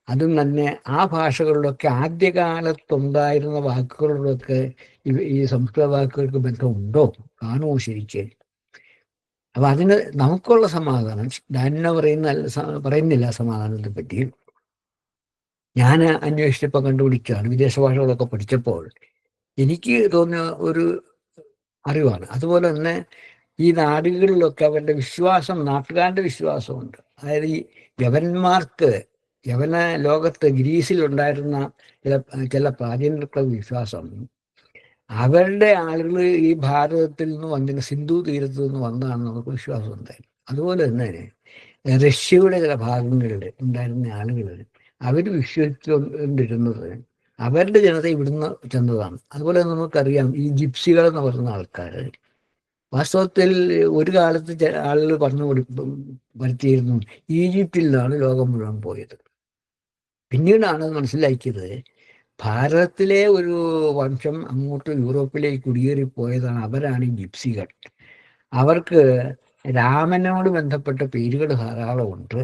അതും തന്നെ ആ ഭാഷകളിലൊക്കെ ആദ്യകാലത്തുണ്ടായിരുന്ന വാക്കുകളിലൊക്കെ ഈ സംസ്കൃത വാക്കുകൾക്ക് ബന്ധമുണ്ടോ, കാണുമോ ശരിക്ക്? അപ്പൊ അതിന് നമുക്കുള്ള സമാധാനം ഡാനിന പറയുന്നില്ല സമാധാനത്തെ പറ്റി. ഞാൻ അന്വേഷിച്ചപ്പോൾ കണ്ടുപിടിക്കുകയാണ്, വിദേശ ഭാഷകളൊക്കെ പഠിച്ചപ്പോൾ എനിക്ക് തോന്നിയ ഒരു അറിവാണ്. അതുപോലെ തന്നെ ഈ നാടുകളിലൊക്കെ അവരുടെ വിശ്വാസം, നാട്ടുകാരുടെ വിശ്വാസമുണ്ട്. അതായത് ഈ യവന ലോകത്ത് ഗ്രീസിലുണ്ടായിരുന്ന ചില പ്രാചീനരുടെ വിശ്വാസം, അവരുടെ ആളുകൾ ഈ ഭാരതത്തിൽ നിന്ന് വന്നിട്ട് സിന്ധു തീരത്ത് നിന്ന് വന്നതാണെന്ന് നമുക്ക് വിശ്വാസം ഉണ്ടായിരുന്നു. അതുപോലെ തന്നെ റഷ്യയുടെ ചില ഭാഗങ്ങളിൽ ഉണ്ടായിരുന്ന ആളുകൾ അവർ വിശ്വസിച്ചുകൊണ്ടിരുന്നത് അവരുടെ ജനത ഇവിടുന്ന് ചെന്നതാണ്. അതുപോലെ നമുക്കറിയാം ഈ ജിപ്സികൾ എന്ന് പറയുന്ന ആൾക്കാർ വാസ്തവത്തിൽ ഒരു കാലത്ത് ആളുകൾ പറഞ്ഞു വരുത്തിയിരുന്നു ഈജിപ്തിൽ നിന്നാണ് ലോകം മുഴുവൻ പോയത്. പിന്നീടാണ് മനസ്സിലാക്കിയത് ഭാരതത്തിലെ ഒരു വംശം അങ്ങോട്ട് യൂറോപ്പിലേക്ക് കുടിയേറി പോയതാണ്, അവരാണ് ഈ ജിപ്സികൾ. അവർക്ക് രാമനോട് ബന്ധപ്പെട്ട പേരുകൾ ധാരാളമുണ്ട്.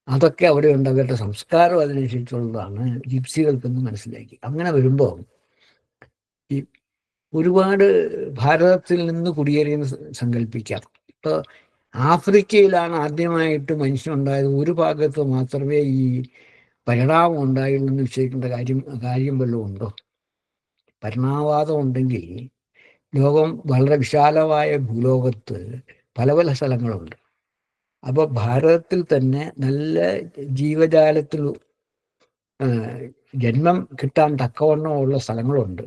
അതൊക്കെ അവിടെ ഉണ്ട്, അവരുടെ സംസ്കാരം അതിനനുസരിച്ചുള്ളതാണ് ജിപ്സികൾക്കെന്ന് മനസ്സിലാക്കി. അങ്ങനെ വരുമ്പോൾ ഈ ഒരുപാട് ഭാരതത്തിൽ നിന്ന് കുടിയേറിയെന്ന് സങ്കല്പിക്കാം. ഇപ്പോൾ ആഫ്രിക്കയിലാണ് ആദ്യമായിട്ട് മനുഷ്യനുണ്ടായത്, ഒരു ഭാഗത്ത് മാത്രമേ ഈ പരിണാമം ഉണ്ടായുള്ളൂ നിശ്ചയിക്കേണ്ട കാര്യം വല്ലതും ഉണ്ടോ? പരിണാമവാദം ഉണ്ടെങ്കിൽ ലോകം വളരെ വിശാലമായ ഭൂലോകത്ത് പല പല സ്ഥലങ്ങളുണ്ട്. അപ്പോൾ ഭാരതത്തിൽ തന്നെ നല്ല ജീവജാലത്തിൽ ജന്മം കിട്ടാൻ തക്കവണ്ണമുള്ള സ്ഥലങ്ങളുണ്ട്.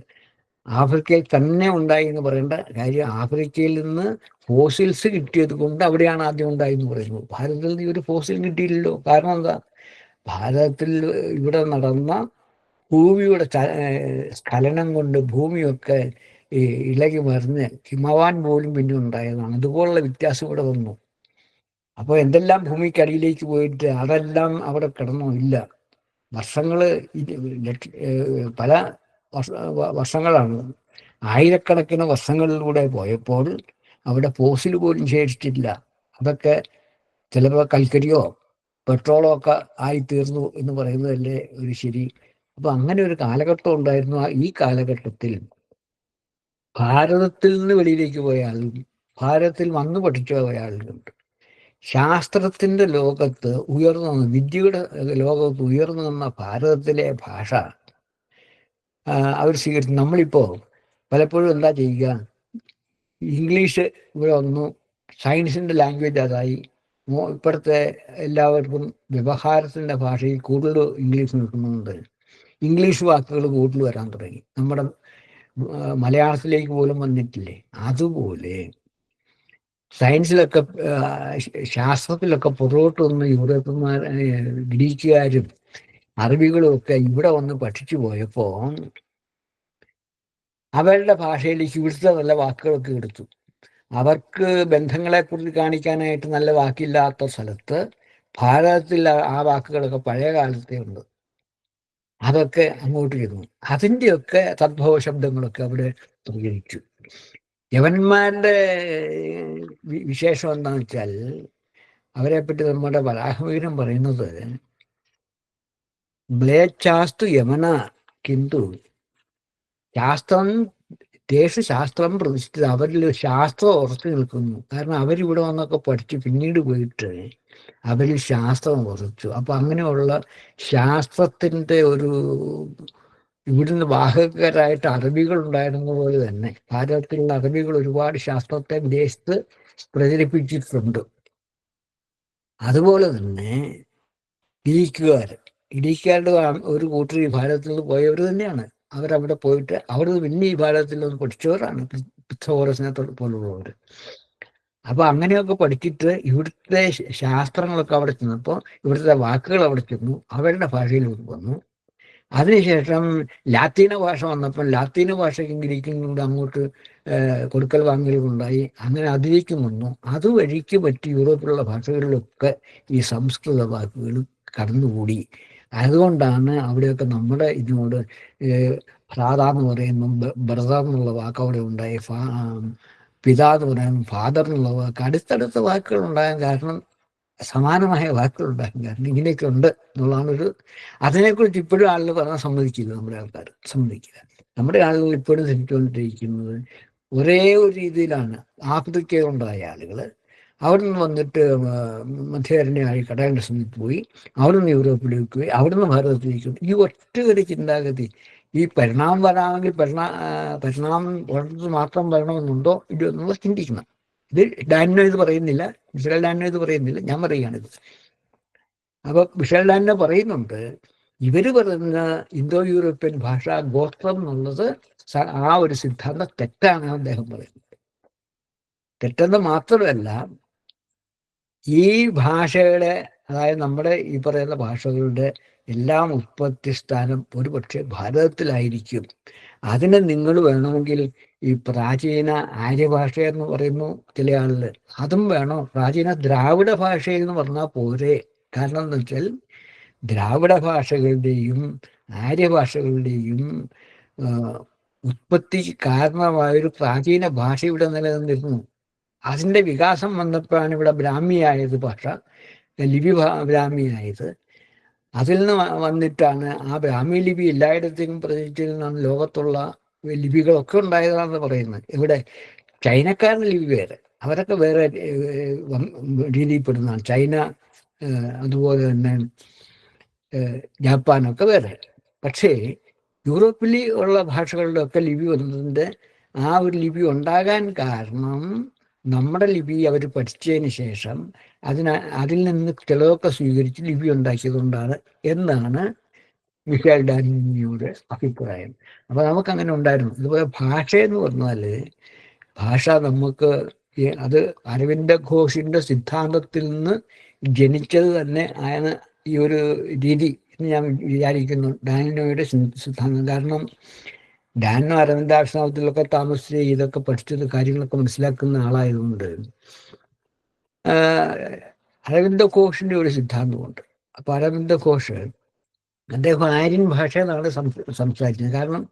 ആഫ്രിക്കയിൽ തന്നെ ഉണ്ടായി എന്ന് പറയേണ്ട കാര്യം, ആഫ്രിക്കയിൽ നിന്ന് ഫോസിൽസ് കിട്ടിയത് കൊണ്ട് അവിടെയാണ് ആദ്യം ഉണ്ടായി എന്ന് പറയുന്നു. ഭാരതത്തിൽ നിന്ന് ഒരു ഫോസിൽ കിട്ടിയില്ലല്ലോ. കാരണം എന്താ? ഭാരതത്തിൽ ഇവിടെ നടന്ന ഭൂമിയുടെ സ്ഖലനം കൊണ്ട് ഭൂമിയൊക്കെ ഇളകി മറിഞ്ഞ് ഹിമവാൻ പോലും പിന്നെ ഉണ്ടായതാണ്. അതുപോലുള്ള വ്യത്യാസം ഇവിടെ വന്നു. അപ്പോൾ എന്തെല്ലാം ഭൂമിക്കടിയിലേക്ക് പോയിട്ട് അതെല്ലാം അവിടെ കിടന്നോ? ഇല്ല. വർഷങ്ങൾ പല വർഷങ്ങളാണ്, ആയിരക്കണക്കിന് വർഷങ്ങളിലൂടെ പോയപ്പോൾ അവിടെ ഫോസിൽ പോലും ശേഷിച്ചില്ല. അതൊക്കെ ചിലപ്പോൾ കൽക്കരിയോ പെട്രോളോ ഒക്കെ ആയിത്തീർന്നു എന്ന് പറയുന്നതല്ലേ ഒരു ശരി? അപ്പൊ അങ്ങനെ ഒരു കാലഘട്ടം ഉണ്ടായിരുന്നു. ഈ കാലഘട്ടത്തിൽ ഭാരതത്തിൽ നിന്ന് വെളിയിലേക്ക് പോയ ആളുകൾ, ഭാരതത്തിൽ വന്നു പഠിച്ചു പോയ ആളുകളുണ്ട്. ശാസ്ത്രത്തിന്റെ ലോകത്ത് ഉയർന്നു വന്ന, വിദ്യയുടെ ലോകത്ത് ഉയർന്നു വന്ന ഭാരതത്തിലെ ഭാഷ അവർ സ്വീകരിച്ചു. നമ്മളിപ്പോൾ പലപ്പോഴും എന്താ ചെയ്യുക? ഇംഗ്ലീഷ് ഇവിടെ വന്നു, സയൻസിൻ്റെ ലാംഗ്വേജ് അതായി. ഇപ്പോഴത്തെ എല്ലാവർക്കും വ്യവഹാരത്തിൻ്റെ ഭാഷയിൽ കൂടുതൽ ഇംഗ്ലീഷ് നിൽക്കുന്നുണ്ട്. ഇംഗ്ലീഷ് വാക്കുകൾ കൂടുതൽ വരാൻ തുടങ്ങി. നമ്മുടെ മലയാളത്തിലേക്ക് പോലും വന്നിട്ടില്ലേ? അതുപോലെ സയൻസിലൊക്കെ ശാസ്ത്രത്തിലൊക്കെ പുറകോട്ട് വന്ന് യൂറോപ്യന്മാർ, ഗ്രീക്കുകാരും അറബികളും ഒക്കെ ഇവിടെ വന്ന് പഠിച്ചു പോയപ്പോൾ അവരുടെ ഭാഷയിലേക്ക് ഇവിടുത്തെ നല്ല വാക്കുകളൊക്കെ എടുത്തു. അവർക്ക് ബന്ധങ്ങളെക്കുറിച്ച് കാണിക്കാനായിട്ട് നല്ല വാക്കില്ലാത്ത സ്ഥലത്ത് ഭാരതത്തിൽ ആ വാക്കുകളൊക്കെ പഴയ കാലത്തേ ഉണ്ട്. അതൊക്കെ അങ്ങോട്ട് ഇരുന്നു. അതിൻ്റെയൊക്കെ തദ്ഭവ ശബ്ദങ്ങളൊക്കെ അവിടെ പ്രതികരിച്ചു. യവന്മാരുടെ വിശേഷം എന്താണെന്ന് വെച്ചാൽ, അവരെപ്പറ്റി നമ്മുടെ വരാഹമിഹിരം പറയുന്നത് മ്ലേച്ഛാസ്തു യമന കിന്തു ശാസ്ത്രം തേഷു ശാസ്ത്രം പ്രതിഷ്ഠിത. അവരിൽ ശാസ്ത്രം ഉറച്ചു നിൽക്കുന്നു. കാരണം അവരിവിടെ വന്നൊക്കെ പഠിച്ച് പിന്നീട് പോയിട്ട് അവരിൽ ശാസ്ത്രം ഉറച്ചു. അപ്പൊ അങ്ങനെയുള്ള ശാസ്ത്രത്തിൻ്റെ ഒരു ഇവിടുന്ന് വാഹകരായിട്ട് അറബികൾ ഉണ്ടായിരുന്ന പോലെ തന്നെ ഭാരതത്തിലുള്ള അറബികൾ ഒരുപാട് ശാസ്ത്രത്തെ വിദേശത്ത് പ്രചരിപ്പിച്ചിട്ടുണ്ട്. അതുപോലെ തന്നെ ഗ്രീക്കുകാർ. ഗ്രീക്കുകാരുടെ ഒരു കൂട്ടർ ഈ ഭാരതത്തിൽ നിന്ന് പോയവർ തന്നെയാണ്. അവരവിടെ പോയിട്ട് അവിടെ നിന്ന് പിന്നെ ഈ ഭാരതത്തിൽ നിന്ന് പഠിച്ചവരാണ് പിത്തഗോറസിനെ പോലുള്ളവർ. അപ്പൊ അങ്ങനെയൊക്കെ പഠിച്ചിട്ട് ഇവിടുത്തെ ശാസ്ത്രങ്ങളൊക്കെ അവിടെ ചെന്നപ്പോൾ ഇവിടുത്തെ വാക്കുകൾ അവിടെ ചെന്നു, അവരുടെ ഭാഷയിലോട്ട് വന്നു. അതിനുശേഷം ലാത്തീന ഭാഷ വന്നപ്പോൾ ലാത്തീന ഭാഷയ്ക്കും ഗ്രീക്കും കൂടെ അങ്ങോട്ട് കൊടുക്കൽ വാങ്ങലുകളുണ്ടായി. അങ്ങനെ അതിലേക്കും വന്നു. അതുവഴിക്ക് മറ്റ് യൂറോപ്പിലുള്ള ഭാഷകളിലൊക്കെ ഈ സംസ്കൃത വാക്കുകൾ കടന്നുകൂടി. അതുകൊണ്ടാണ് അവിടെയൊക്കെ നമ്മുടെ ഇതിനോട് ഭ്രാത എന്ന് പറയുന്നു, ബ്രദർ എന്നുള്ള വാക്ക് അവിടെ ഉണ്ടായി, പിതാ എന്ന് പറയുന്നു, ഫാദർ എന്നുള്ള വാക്ക്, അടുത്തടുത്ത വാക്കുകൾ ഉണ്ടാകാൻ കാരണം, സമാനമായ വാക്കുകൾ ഉണ്ടാകാൻ കാരണം ഇങ്ങനെയൊക്കെ ഉണ്ട് എന്നുള്ളതാണൊരു. അതിനെക്കുറിച്ച് ഇപ്പോഴും ആളുകൾ പറഞ്ഞാൽ സമ്മതിക്കില്ല, നമ്മുടെ ആൾക്കാർ സമ്മതിക്കില്ല. നമ്മുടെ ആളുകൾ ഇപ്പോഴും ധരിച്ചുകൊണ്ടിരിക്കുന്നത് ഒരേ ഒരു രീതിയിലാണ്. ആഫ്രിക്കയിലുണ്ടായ ആളുകൾ അവിടെ നിന്ന് വന്നിട്ട് മധ്യധരണ്യായി കടലിൻ്റെ സമയത്ത് പോയി, അവിടെ നിന്ന് യൂറോപ്പിലേക്ക് പോയി, അവിടെ നിന്ന് ഭാരതത്തിലേക്ക് പോയി. ഈ ഒറ്റ ഒരു ചിന്താഗതി. ഈ പരിണാമം വരാമെങ്കിൽ പരിണാമം വളർന്നത് മാത്രം വരണമെന്നുണ്ടോ ഇല്ലയോ എന്നുള്ളത് ചിന്തിക്കണം. ഇത് ഡാനിനോ ഇത് പറയുന്നില്ല, മിഷേൽ ഡാനിനോ ഇത് പറയുന്നില്ല, ഞാൻ പറയുകയാണിത്. അപ്പൊ മിഷേൽ ഡാനിനോ പറയുന്നുണ്ട്, ഇവര് പറയുന്ന ഇന്തോ യൂറോപ്യൻ ഭാഷാ ഗോത്രം എന്നുള്ളത് ആ ഒരു സിദ്ധാന്തം തെറ്റാണ് അദ്ദേഹം പറയുന്നത്. തെറ്റെന്ന് മാത്രമല്ല, ഈ ഭാഷയുടെ, അതായത് നമ്മുടെ ഈ പറയുന്ന ഭാഷകളുടെ എല്ലാം ഉത്പത്തി സ്ഥാനം ഒരു പക്ഷേ ഭാരതത്തിലായിരിക്കും. അതിനെ നിങ്ങൾ വേണമെങ്കിൽ ഈ പ്രാചീന ആര്യഭാഷ എന്ന് പറയുന്നു ചില ആളുകൾ, അതും വേണോ, പ്രാചീന ദ്രാവിഡ ഭാഷ എന്ന് പറഞ്ഞാൽ പോരെ. കാരണം എന്ന് വെച്ചാൽ ദ്രാവിഡ ഭാഷകളുടെയും ആര്യഭാഷകളുടെയും ഉത്പത്തിക്ക് കാരണമായൊരു പ്രാചീന ഭാഷ ഇവിടെ നിലനിന്നിരുന്നു. അതിൻ്റെ വികാസം വന്നപ്പോഴാണ് ഇവിടെ ബ്രാഹ്മിയായത്, ഭാഷ ലിപി ബ്രാഹ്മിയായത്. അതിൽ നിന്ന് വന്നിട്ടാണ് ആ ബ്രാഹ്മി ലിപി എല്ലായിടത്തേക്കും പ്രചരിച്ചതിൽ നിന്നാണ് ലോകത്തുള്ള ലിപികളൊക്കെ ഉണ്ടായതാണെന്ന് പറയുന്നത്. ഇവിടെ ചൈനക്കാരുടെ ലിപി വേറെ, അവരൊക്കെ വേറെ രീതിയിൽപ്പെടുന്നതാണ്. ചൈന, അതുപോലെ തന്നെ ജപ്പാനൊക്കെ വേറെ. പക്ഷേ യൂറോപ്പിൽ ഉള്ള ഭാഷകളുടെ ഒക്കെ ലിപി വന്നതിൻ്റെ ആ ഒരു ലിപി ഉണ്ടാകാൻ കാരണം നമ്മുടെ ലിപി അവർ പഠിച്ചതിന് ശേഷം അതിൽ നിന്ന് ചിലതൊക്കെ സ്വീകരിച്ച് ലിപി ഉണ്ടാക്കിയതുകൊണ്ടാണ് എന്നാണ് മിഷേൽ ഡാനിയുടെ അഭിപ്രായം. അപ്പൊ നമുക്കങ്ങനെ ഉണ്ടായിരുന്നു. ഇതുപോലെ ഭാഷയെന്ന് പറഞ്ഞാൽ ഭാഷ നമുക്ക് അത് അരവിന്ദ ഘോഷിന്റെ സിദ്ധാന്തത്തിൽ നിന്ന് ജനിച്ചത് തന്നെ ആണ് ഈ ഒരു രീതി എന്ന് ഞാൻ വിചാരിക്കുന്നു, ഡാനിനോയുടെ സിദ്ധാന്തം. കാരണം ഡാനിനോ അരവിന്ദാശ്രമത്തിലൊക്കെ താമസിച്ച് ഇതൊക്കെ പഠിച്ചത് കാര്യങ്ങളൊക്കെ മനസ്സിലാക്കുന്ന ആളായതുകൊണ്ട് അരവിന്ദ ഘോഷിന്റെ ഒരു സിദ്ധാന്തമുണ്ട്. അപ്പൊ അരവിന്ദ ഘോഷ് അദ്ദേഹം ആര്യൻ ഭാഷ എന്നാണ് സംസാരിച്ചത്. കാരണം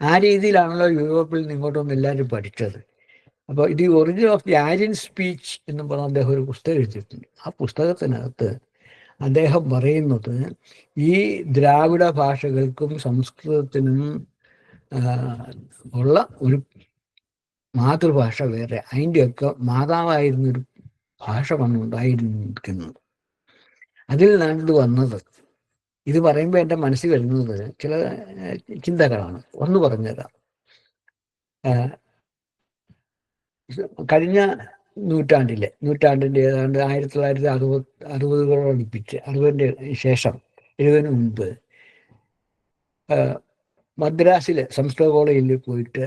ആ രീതിയിലാണല്ലോ യൂറോപ്പിൽ നിന്ന് ഇങ്ങോട്ടൊന്നും എല്ലാവരും പഠിച്ചത്. അപ്പോൾ ഇത് origin of the Aryan speech എന്ന് പറഞ്ഞ അദ്ദേഹം ഒരു പുസ്തകം എഴുതിയിട്ടുണ്ട്. ആ പുസ്തകത്തിനകത്ത് അദ്ദേഹം പറയുന്നത് ഈ ദ്രാവിഡ ഭാഷകൾക്കും സംസ്കൃതത്തിനും ഉള്ള ഒരു മാതൃഭാഷ വേറെ, അതിൻ്റെയൊക്കെ മാതാവായിരുന്നൊരു ഭാഷ വന്നുണ്ടായിരിക്കുന്നത്. അതിൽ നിന്നാണ് ഇത് വന്നത്. ഇത് പറയുമ്പോൾ എൻ്റെ മനസ്സിൽ വരുന്നത് ചില ചിന്തകളാണ്. ഒന്ന് പറഞ്ഞുതരാം. കഴിഞ്ഞ നൂറ്റാണ്ടിൻ്റെ ഏതാണ്ട് 1960 60ൻ്റെ ശേഷം 70-ന് മുമ്പ് മദ്രാസിലെ സംസ്കൃത കോളേജിൽ പോയിട്ട്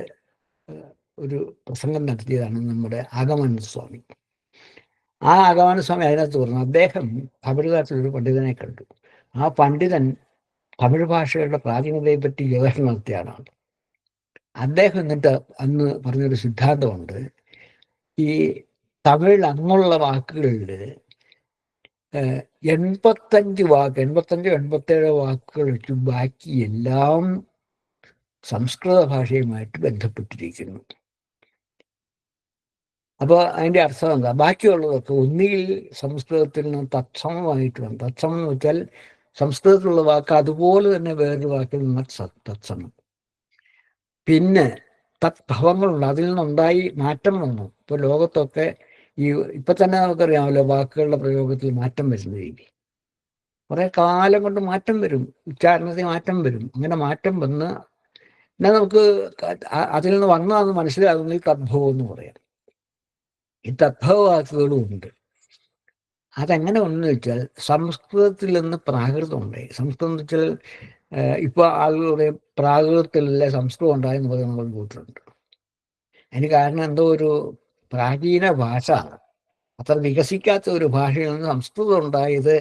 ഒരു പ്രസംഗം നടത്തിയതാണ് നമ്മുടെ ആഗമന സ്വാമി. ആ ആഗമന സ്വാമി അതിനകത്ത് പറഞ്ഞു, അദ്ദേഹം തമിഴ്നാട്ടിലൊരു പണ്ഡിതനെ കണ്ടു. ആ പണ്ഡിതൻ തമിഴ് ഭാഷയുടെ പ്രാചീനതയെ പറ്റി ഗവേഷണം നടത്തിയ ആളാണ്. അദ്ദേഹം എന്നിട്ട് അന്ന് പറഞ്ഞൊരു സിദ്ധാന്തമുണ്ട്, ഈ തമിഴിൽ അന്നുള്ള വാക്കുകളിൽ 85 85 87 വാക്കുകൾ വെച്ച് ബാക്കി എല്ലാം സംസ്കൃത ഭാഷയുമായിട്ട് ബന്ധപ്പെട്ടിരിക്കുന്നു. അപ്പോൾ അതിൻ്റെ അർത്ഥം എന്താ? ബാക്കിയുള്ളതൊക്കെ ഒന്നുകിൽ സംസ്കൃതത്തിൽ നിന്ന് തത്സമമായിട്ട് വന്നു. തത്സമം എന്ന് വെച്ചാൽ സംസ്കൃതത്തിലുള്ള വാക്ക് അതുപോലെ തന്നെ വേറൊരു വാക്കിൽ നിന്ന് തത്സമം. പിന്നെ തത്ഭവങ്ങളുണ്ട്, അതിൽ നിന്നുണ്ടായി മാറ്റം വന്നു. ഇപ്പോൾ ലോകത്തൊക്കെ ഇപ്പൊ തന്നെ നമുക്കറിയാമല്ലോ വാക്കുകളുടെ പ്രയോഗത്തിൽ മാറ്റം വരുന്ന രീതി. കുറെ കാലം കൊണ്ട് മാറ്റം വരും, ഉച്ചാരണത്തിൽ മാറ്റം വരും. അങ്ങനെ മാറ്റം വന്ന് എന്നാൽ നമുക്ക് അതിൽ നിന്ന് വന്നതെന്ന് മനസ്സിലാകുന്ന ഈ തദ്ഭവം എന്ന് പറയാം. ഈ തദ്ഭവ വാക്കുകളും ഉണ്ട്. അതെങ്ങനെ വന്നെന്ന് വെച്ചാൽ സംസ്കൃതത്തിൽ നിന്ന് പ്രാകൃതം ഉണ്ടായി. സംസ്കൃതം എന്ന് വെച്ചാൽ ഇപ്പോൾ ആളുകളുടെ പ്രാകൃതത്തിലല്ലേ സംസ്കൃതം ഉണ്ടായെന്ന് പറയുന്നത് നമ്മൾ കേട്ടിട്ടുണ്ട്. അതിന് കാരണം എന്തോ ഒരു പ്രാചീന ഭാഷ, അത്ര വികസിക്കാത്ത ഒരു ഭാഷയിൽ നിന്ന് സംസ്കൃതം ഉണ്ടായത്.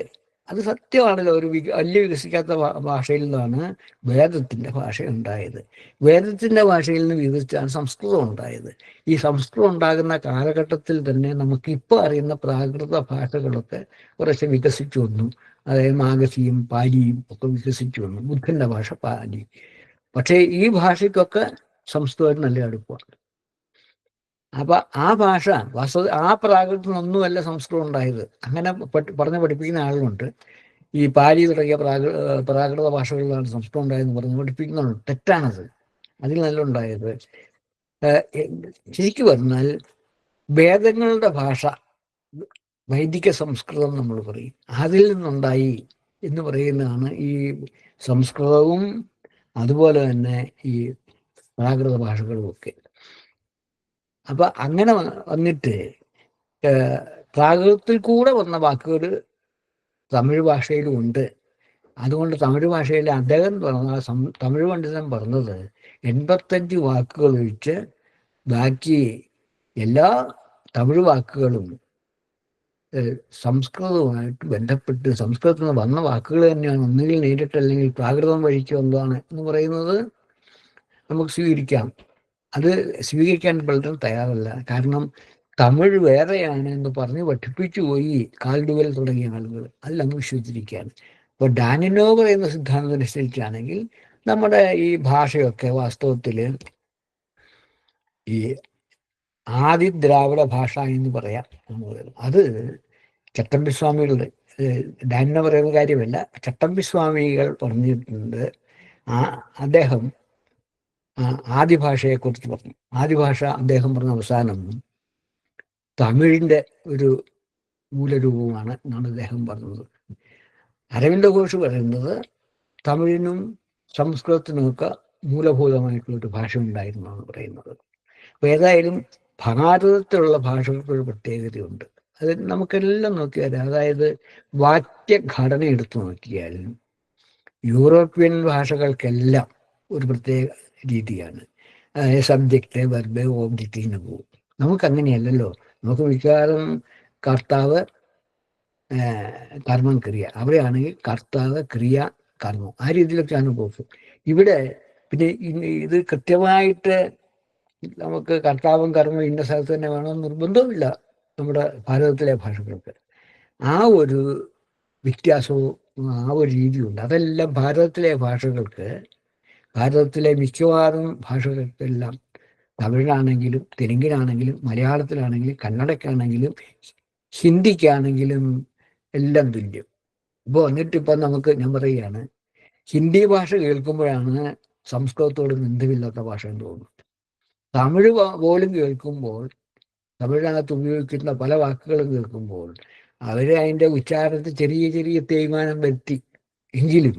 അത് സത്യമാണല്ലോ. ഒരു വലിയ വികസിക്കാത്ത ഭാഷയിൽ നിന്നാണ് വേദത്തിൻ്റെ ഭാഷ ഉണ്ടായത്. വേദത്തിൻ്റെ ഭാഷയിൽ നിന്ന് വികസിച്ചാണ് സംസ്കൃതം ഉണ്ടായത്. ഈ സംസ്കൃതം ഉണ്ടാകുന്ന കാലഘട്ടത്തിൽ തന്നെ നമുക്ക് ഇപ്പോൾ അറിയുന്ന പ്രാകൃത ഭാഷകളൊക്കെ കുറച്ച് വികസിച്ചു വന്നു. അതായത് മാഗസിയും പാലിയും ഒക്കെ വികസിച്ചു വന്നു. ബുദ്ധൻ്റെ ഭാഷ പാലി. പക്ഷേ ഈ ഭാഷയ്ക്കൊക്കെ സംസ്കൃതം നല്ല അടുപ്പമാണ്. അപ്പൊ ആ ഭാഷ ആ പ്രാകൃതത്തിൽ നിന്നൊന്നുമല്ല സംസ്കൃതം ഉണ്ടായത്. അങ്ങനെ പറഞ്ഞ് പഠിപ്പിക്കുന്ന ആളുകളുണ്ട്. ഈ പാലി തുടങ്ങിയ പ്രാകൃത ഭാഷകളിലാണ് സംസ്കൃതം ഉണ്ടായതെന്ന് പറഞ്ഞ് പഠിപ്പിക്കുന്നുണ്ട്. തെറ്റാണത്. അതിൽ നല്ല ഉണ്ടായത് ശരിക്കും പറഞ്ഞാൽ വേദങ്ങളുടെ ഭാഷ, വൈദിക സംസ്കൃതം നമ്മൾ പറയും, അതിൽ നിന്നുണ്ടായി എന്ന് പറയുന്നതാണ് ഈ സംസ്കൃതവും അതുപോലെ തന്നെ ഈ പ്രാകൃത ഭാഷകളും ഒക്കെ. അപ്പൊ അങ്ങനെ വന്നിട്ട് പ്രാകൃതത്തിൽ കൂടെ വന്ന വാക്കുകൾ തമിഴ് ഭാഷയിലും ഉണ്ട്. അതുകൊണ്ട് തമിഴ് ഭാഷയിൽ അദ്ദേഹം പറഞ്ഞ തമിഴ് പണ്ഡിതൻ പറഞ്ഞത് 85 വാക്കുകൾ ഒഴിച്ച് ബാക്കി എല്ലാ തമിഴ് വാക്കുകളും സംസ്കൃതവുമായിട്ട് ബന്ധപ്പെട്ട് സംസ്കൃതത്തിൽ നിന്ന് വന്ന വാക്കുകൾ തന്നെയാണ്. ഒന്നുകിൽ നേരിട്ട് അല്ലെങ്കിൽ പ്രാകൃതം വഴിക്ക് വന്നതാണ് എന്ന് പറയുന്നത് നമുക്ക് സ്വീകരിക്കാം. അത് സ്വീകരിക്കാൻ പലരും തയ്യാറല്ല. കാരണം തമിഴ് വേറെയാണ് എന്ന് പറഞ്ഞ് പഠിപ്പിച്ചു പോയി കാൽഡുവൽ തുടങ്ങിയ ആളുകൾ. അതിലങ്ങ് വിശ്വസിച്ചിരിക്കുകയാണ്. ഇപ്പോൾ ഡാനിനോ പറയുന്ന സിദ്ധാന്തം അനുസരിച്ചാണെങ്കിൽ നമ്മുടെ ഈ ഭാഷയൊക്കെ വാസ്തവത്തിൽ ഈ ആദി ദ്രാവിഡ ഭാഷ എന്ന് പറയാം. അത് ചട്ടമ്പിസ്വാമികളുടെ, ഡാനിനോ പറയുന്ന കാര്യമല്ല, ചട്ടമ്പിസ്വാമികൾ പറഞ്ഞിട്ടുണ്ട്. അദ്ദേഹം ആദിഭാഷയെക്കുറിച്ച് പറഞ്ഞു. ആദിഭാഷ അദ്ദേഹം പറഞ്ഞ അവസാനം തമിഴിൻ്റെ ഒരു മൂലരൂപമാണ് എന്നാണ് അദ്ദേഹം പറഞ്ഞത്. അരവിന്ദ ഘോഷ് പറയുന്നത് തമിഴിനും സംസ്കൃതത്തിനുമൊക്കെ മൂലഭൂതമായിട്ടുള്ളൊരു ഭാഷ ഉണ്ടായിരുന്നു എന്നാണ് പറയുന്നത്. അപ്പോൾ ഏതായാലും ഭാരതത്തിലുള്ള ഭാഷകൾക്കൊരു പ്രത്യേകതയുണ്ട്. അത് നമുക്കെല്ലാം നോക്കിയാൽ, അതായത് വാക്യഘടന എടുത്തു നോക്കിയാൽ യൂറോപ്യൻ ഭാഷകൾക്കെല്ലാം ഒരു പ്രത്യേക രീതിയാണ്. സബ്ജക്റ്റ്, വെർബ്, ഓബ്ജക്റ്റിന് പോകും. നമുക്കങ്ങനെയല്ലല്ലോ. നമുക്ക് മിക്കവാറും കർത്താവ്, കർമ്മം, ക്രിയ. അവിടെയാണെങ്കിൽ കർത്താവ്, ക്രിയ, കർമ്മം, ആ രീതിയിലൊക്കെയാണ് പോകും. ഇവിടെ പിന്നെ ഇത് കൃത്യമായിട്ട് നമുക്ക് കർത്താവും കർമ്മവും ഇന്ന സ്ഥലത്ത് തന്നെ വേണമെന്ന് നിർബന്ധവുമില്ല നമ്മുടെ ഭാരതത്തിലെ ഭാഷകൾക്ക്. ആ ഒരു വ്യത്യാസവും ആ ഒരു രീതിയുണ്ട്. അതെല്ലാം ഭാരതത്തിലെ ഭാഷകൾക്ക്, ഭാരതത്തിലെ മിക്കവാറും ഭാഷകൾക്കെല്ലാം, തമിഴിനാണെങ്കിലും തെലുങ്കിനാണെങ്കിലും മലയാളത്തിലാണെങ്കിലും കന്നഡയ്ക്കാണെങ്കിലും ഹിന്ദിക്കാണെങ്കിലും എല്ലാം തുല്യം. ഇപ്പോൾ വന്നിട്ടിപ്പം നമുക്ക്, ഞാൻ പറയുകയാണ്, ഹിന്ദി ഭാഷ കേൾക്കുമ്പോഴാണ് സംസ്കൃതത്തോട് ബന്ധമില്ലാത്ത ഭാഷ എന്ന് തോന്നുന്നു. തമിഴ് പോലും കേൾക്കുമ്പോൾ, തമിഴിനകത്ത് ഉപയോഗിക്കുന്ന പല വാക്കുകളും കേൾക്കുമ്പോൾ അവർ അതിൻ്റെ ഉച്ചാരണത്തിൽ ചെറിയ ചെറിയ തേയ്മാനം വരുത്തി എങ്കിലും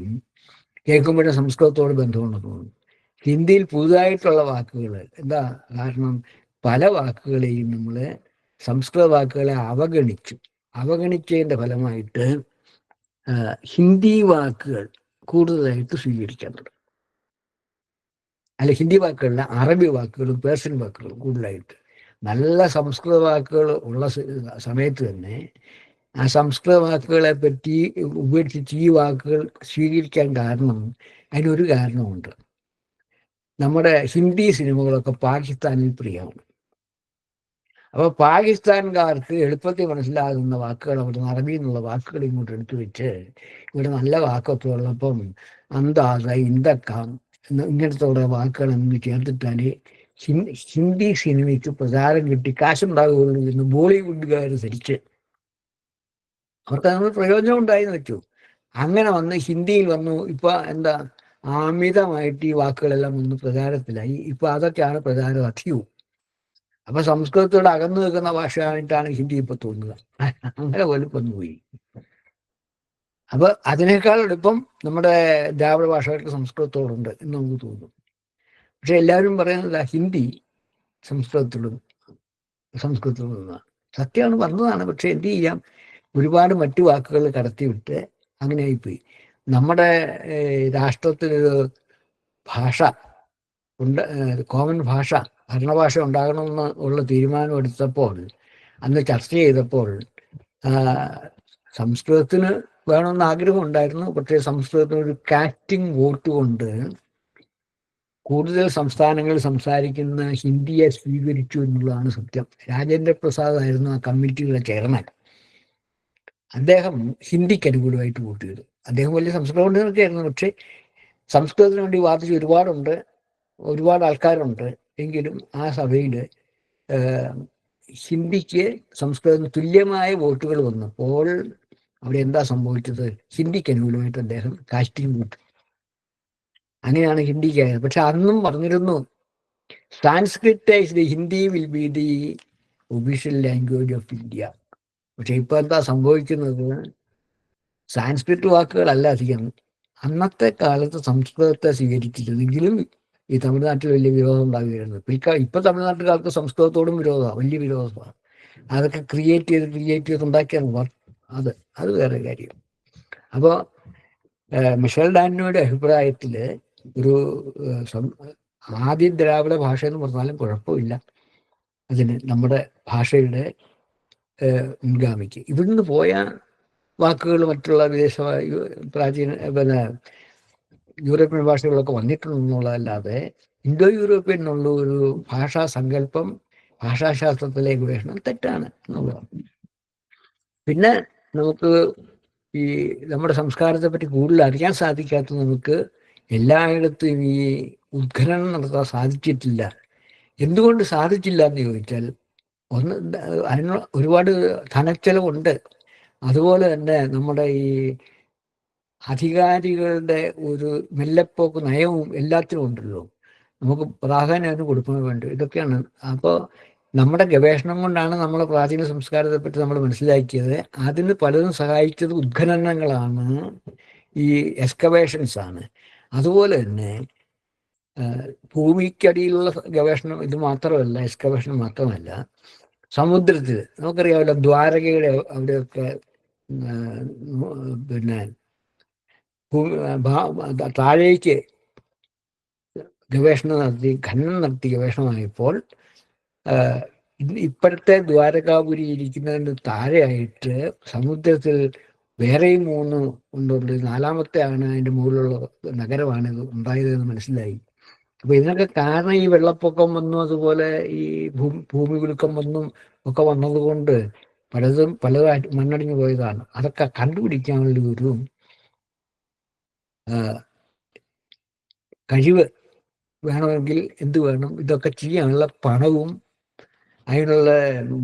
കേൾക്കുമ്പോഴും സംസ്കൃതത്തോട് ബന്ധമുണ്ടെന്ന് തോന്നുന്നു. ഹിന്ദിയിൽ പുതുതായിട്ടുള്ള വാക്കുകൾ എന്താ കാരണം? പല വാക്കുകളെയും നമ്മൾ സംസ്കൃത വാക്കുകളെ അവഗണിച്ചതിൻ്റെ ഫലമായിട്ട് ഹിന്ദി വാക്കുകൾ കൂടുതലായിട്ട് സ്വീകരിക്കാൻ തുടങ്ങി. അല്ല, ഹിന്ദി വാക്കുകളില്ല, അറബി വാക്കുകളും പേർഷ്യൻ വാക്കുകളും കൂടുതലായിട്ട്. നല്ല സംസ്കൃത വാക്കുകൾ ഉള്ള സമയത്ത് തന്നെ ആ സംസ്കൃത വാക്കുകളെ പറ്റി ഉപേക്ഷിച്ച് ഈ വാക്കുകൾ സ്വീകരിക്കാൻ കാരണം, അതിനൊരു കാരണമുണ്ട്. നമ്മുടെ ഹിന്ദി സിനിമകളൊക്കെ പാകിസ്ഥാനിൽ പ്രിയമാണ്. അപ്പോൾ പാകിസ്ഥാൻകാർക്ക് എളുപ്പത്തിൽ മനസ്സിലാകുന്ന വാക്കുകൾ അവിടെ നിന്ന് അറബിയിൽ നിന്നുള്ള വാക്കുകൾ ഇങ്ങോട്ട് എടുത്തു വെച്ച് ഇവിടെ നല്ല വാക്കൊക്കെ ഉള്ളപ്പം അന്താസ, ഇന്ദക്കാം ഇങ്ങനത്തെ ഉള്ള വാക്കുകൾ എന്ന് ചേർത്തിട്ടാൽ ഹിന്ദി സിനിമയ്ക്ക് പ്രചാരം കിട്ടി കാശുണ്ടാകുകയുള്ളൂ എന്ന് ബോളിവുഡുകാർ ധരിച്ച് അവർക്ക് അതിന് പ്രയോജനം ഉണ്ടായെന്ന് വെച്ചു. അങ്ങനെ വന്ന് ഹിന്ദിയിൽ വന്നു. ഇപ്പൊ എന്താ, അമിതമായിട്ട് ഈ വാക്കുകളെല്ലാം ഒന്ന് പ്രചാരത്തിലായി. ഇപ്പൊ അതൊക്കെയാണ് പ്രചാരം അധികവും. അപ്പൊ സംസ്കൃതത്തോട് അകന്നു നിൽക്കുന്ന ഭാഷയായിട്ടാണ് ഹിന്ദി ഇപ്പൊ തോന്നുന്നത്. അങ്ങനെ പോലും വന്നുപോയി. അപ്പൊ അതിനേക്കാൾ എളുപ്പം നമ്മുടെ ദ്രാവിഡ ഭാഷകൾക്ക് സംസ്കൃതത്തോടുണ്ട് എന്ന് നമുക്ക് തോന്നും. പക്ഷെ എല്ലാവരും പറയുന്നത് ഹിന്ദി സംസ്കൃതത്തോടും നിന്നാണ്. സത്യമാണ്, വന്നതാണ്. പക്ഷെ എന്ത് ചെയ്യാം, ഒരുപാട് മറ്റു വാക്കുകൾ കടത്തിവിട്ട് അങ്ങനെയായിപ്പോയി. നമ്മുടെ രാഷ്ട്രത്തിലൊരു ഭാഷ കോമൺ ഭാഷ, ഭരണഭാഷ ഉണ്ടാകണമെന്ന് ഉള്ള തീരുമാനമെടുത്തപ്പോൾ, അന്ന് ചർച്ച ചെയ്തപ്പോൾ സംസ്കൃതത്തിന് വേണമെന്ന് ആഗ്രഹം ഉണ്ടായിരുന്നു. പക്ഷേ സംസ്കൃതത്തിന് ഒരു കാസ്റ്റിംഗ് വോട്ട് കൊണ്ട് കൂടുതൽ സംസ്ഥാനങ്ങൾ സംസാരിക്കുന്ന ഹിന്ദിയെ സ്വീകരിച്ചു എന്നുള്ളതാണ് സത്യം. രാജേന്ദ്ര പ്രസാദ് ആയിരുന്നു ആ കമ്മിറ്റിയുടെ ചെയർമാൻ. അദ്ദേഹം ഹിന്ദിക്ക് അനുകൂലമായിട്ട് വോട്ട് ചെയ്തു. അദ്ദേഹം വലിയ സംസ്കൃത പണ്ഡിതനൊക്കെയായിരുന്നു. പക്ഷേ സംസ്കൃതത്തിന് വേണ്ടി വാദിച്ച ഒരുപാട് ആൾക്കാരുണ്ട്. എങ്കിലും ആ സഭയിൽ ഹിന്ദിക്ക് സംസ്കൃതത്തിന് തുല്യമായ വോട്ടുകൾ വന്നപ്പോൾ അവിടെ എന്താ സംഭവിച്ചത്? ഹിന്ദിക്ക് അനുകൂലമായിട്ട് അദ്ദേഹം കാസ്റ്റിംഗ് വോട്ട്. അങ്ങനെയാണ് ഹിന്ദിക്കായത്. പക്ഷെ അന്നും പറഞ്ഞിരുന്നു Sanskrit Hindi will be the official language of India. പക്ഷെ ഇപ്പൊ എന്താ സംഭവിക്കുന്നത്? സാൻസ്ക്രിറ്റ് വാക്കുകളല്ല അധികം. അന്നത്തെ കാലത്ത് സംസ്കൃതത്തെ സ്വീകരിച്ചിരുന്നെങ്കിലും ഈ തമിഴ്നാട്ടിൽ വലിയ വിരോധം ഉണ്ടാകുകയായിരുന്നു. ഇപ്പൊ തമിഴ്നാട്ടുകാർക്ക് സംസ്കൃതത്തോടും വിരോധമാണ്, വലിയ വിരോധമാണ്. അതൊക്കെ ക്രിയേറ്റ് ചെയ്ത് ഉണ്ടാക്കിയാണ് അത് വേറെ കാര്യം. അപ്പോൾ മിഷേൽ ഡാനിയുടെ അഭിപ്രായത്തിൽ ഒരു ആദ്യ ദ്രാവിഡ ഭാഷ എന്ന് പറഞ്ഞാലും കുഴപ്പമില്ല, അതിന് നമ്മുടെ ഭാഷയുടെ മുൻഗാമിക്ക്. ഇവിടുന്ന് പോയ വാക്കുകൾ മറ്റുള്ള പ്രാചീന യൂറോപ്യൻ ഭാഷകളൊക്കെ വന്നിട്ടുണ്ടെന്നുള്ളതല്ലാതെ ഇൻഡോ യൂറോപ്യൻ എന്നുള്ള ഒരു ഭാഷാ സങ്കല്പം, ഭാഷാശാസ്ത്രത്തിലെ ഗവേഷണം തെറ്റാണ് എന്നുള്ളതാണ്. പിന്നെ നമുക്ക് ഈ നമ്മുടെ സംസ്കാരത്തെ പറ്റി കൂടുതൽ അറിയാൻ സാധിക്കാത്തത് നമുക്ക് എല്ലായിടത്തും ഈ ഉദ്ഖനനം നടത്താൻ സാധിച്ചിട്ടില്ല. എന്തുകൊണ്ട് സാധിച്ചില്ല എന്ന് ചോദിച്ചാൽ, അതിന് ഒരുപാട് ധനച്ചെലവുണ്ട്. അതുപോലെ തന്നെ നമ്മുടെ ഈ അധികാരികളുടെ ഒരു മെല്ലെപ്പോക്ക് നയവും എല്ലാത്തിനും ഉണ്ടല്ലോ. നമുക്ക് പ്രാധാന്യം കൊടുക്കാൻ വേണ്ടി ഇതൊക്കെയാണ്. അപ്പോൾ നമ്മുടെ ഗവേഷണം കൊണ്ടാണ് നമ്മളെ പ്രാചീന സംസ്കാരത്തെ പറ്റി നമ്മൾ മനസ്സിലാക്കിയത്. അതിന് പലതും സഹായിച്ചത് ഉദ്ഖനനങ്ങളാണ്, ഈ എക്സ്കവേഷൻസ് ആണ്. അതുപോലെ തന്നെ ഭൂമിക്കടിയിലുള്ള ഗവേഷണം ഇത് മാത്രമല്ല, എക്സ്കവേഷൻ മാത്രമല്ല, സമുദ്രത്തിൽ നമുക്കറിയാമല്ലോ, ദ്വാരകയുടെ അവിടെയൊക്കെ പിന്നെ താഴേക്ക് ഗവേഷണം നടത്തി, ഖനനം നടത്തി ഗവേഷണമായപ്പോൾ ഇപ്പോഴത്തെ ദ്വാരകാപുരി ഇരിക്കുന്നതിന് താഴെയായിട്ട് സമുദ്രത്തിൽ വേറെയും 3 ഉണ്ടുണ്ട്. 4ാമത്തെ ആണ് അതിൻ്റെ മുകളിലുള്ള നഗരമാണ് ഇത് ഉണ്ടായതെന്ന് മനസ്സിലായി. അപ്പൊ ഇതിനൊക്കെ കാരണം ഈ വെള്ളപ്പൊക്കം വന്നു, അതുപോലെ ഈ ഭൂമി കുലുക്കം വന്നും ഒക്കെ വന്നതുകൊണ്ട് പലതായിട്ട് മണ്ണടിഞ്ഞു പോയതാണ്. അതൊക്കെ കണ്ടുപിടിക്കാനുള്ള ഒരു കഴിവ് വേണമെങ്കിൽ എന്ത് വേണം? ഇതൊക്കെ ചെയ്യാനുള്ള പണവും അതിനുള്ള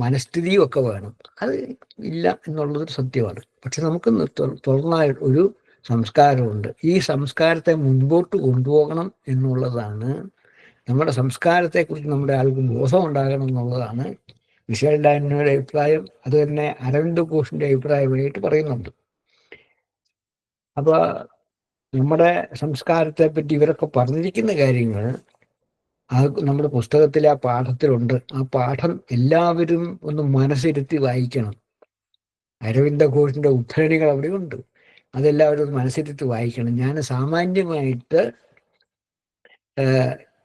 മനസ്ഥിതിയും ഒക്കെ വേണം. അത് ഇല്ല എന്നുള്ളതൊരു സത്യമാണ്. പക്ഷെ നമുക്ക് തുറന്നായ ഒരു സംസ്കാരമുണ്ട്. ഈ സംസ്കാരത്തെ മുൻപോട്ട് കൊണ്ടുപോകണം എന്നുള്ളതാണ് നമ്മുടെ സംസ്കാരത്തെക്കുറിച്ച് നമ്മുടെ ആൾക്ക് ബോധം ഉണ്ടാകണം എന്നുള്ളതാണ് മിഷേൽ ഡാനിയുടെ അഭിപ്രായം. അത് തന്നെ അരവിന്ദ് ഘോഷിന്റെ അഭിപ്രായമായിട്ട് പറയുന്നുണ്ട്. അപ്പോൾ നമ്മുടെ സംസ്കാരത്തെ പറ്റി ഇവരൊക്കെ പറഞ്ഞിരിക്കുന്ന കാര്യങ്ങൾ അത് നമ്മുടെ പുസ്തകത്തിലെ ആ പാഠത്തിലുണ്ട്. ആ പാഠം എല്ലാവരും ഒന്ന് മനസ്സിരുത്തി വായിക്കണം. അരവിന്ദ ഘോഷിന്റെ ഉദ്ധരണികൾ അവിടെയുണ്ട്. അതെല്ലാവരും ഒന്ന് മനസ്സിരുത്തി വായിക്കണം. ഞാൻ സാമാന്യമായിട്ട്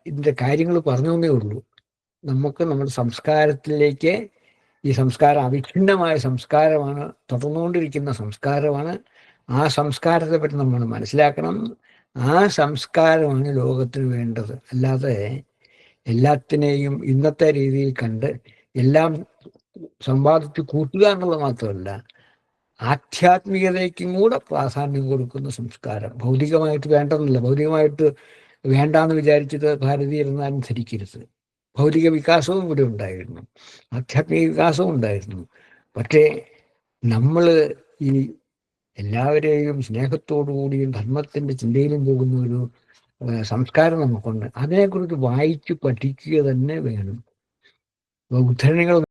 ഇതിൻ്റെ കാര്യങ്ങൾ പറഞ്ഞേ ഉള്ളൂ. നമുക്ക് നമ്മുടെ സംസ്കാരത്തിലേക്ക്, ഈ സംസ്കാരം അവിഛിന്നമായ സംസ്കാരമാണ്, തുടർന്നുകൊണ്ടിരിക്കുന്ന സംസ്കാരമാണ്. ആ സംസ്കാരത്തെ പറ്റി നമ്മൾ മനസ്സിലാക്കണം. ആ സംസ്കാരമാണ് ലോകത്തിന് വേണ്ടത്. അല്ലാതെ എല്ലാത്തിനെയും ഇന്നത്തെ രീതിയിൽ കണ്ട് എല്ലാം സമ്പാദിച്ച് കൂട്ടുക എന്നുള്ളത് മാത്രമല്ല, ആധ്യാത്മികതയ്ക്കും കൂടെ പ്രാധാന്യം കൊടുക്കുന്ന സംസ്കാരം. ഭൗതികമായിട്ട് വേണ്ടെന്നല്ല, ഭൗതികമായിട്ട് വേണ്ടാന്ന് വിചാരിച്ചത് ഭാരതീയരെന്നാലും ധരിക്കരുത്. ഭൗതിക വികാസവും ഇവിടെ ഉണ്ടായിരുന്നു, ആധ്യാത്മിക വികാസവും ഉണ്ടായിരുന്നു. പക്ഷേ നമ്മൾ ഈ എല്ലാവരെയും സ്നേഹത്തോടുകൂടിയും ധർമ്മത്തിൻ്റെ ചിന്തയിലും പോകുന്ന ഒരു സംസ്കാരം നമുക്കുണ്ട്. അതിനെക്കുറിച്ച് വായിച്ച് പഠിക്കുക തന്നെ വേണം. ഉദ്ധരണികൾ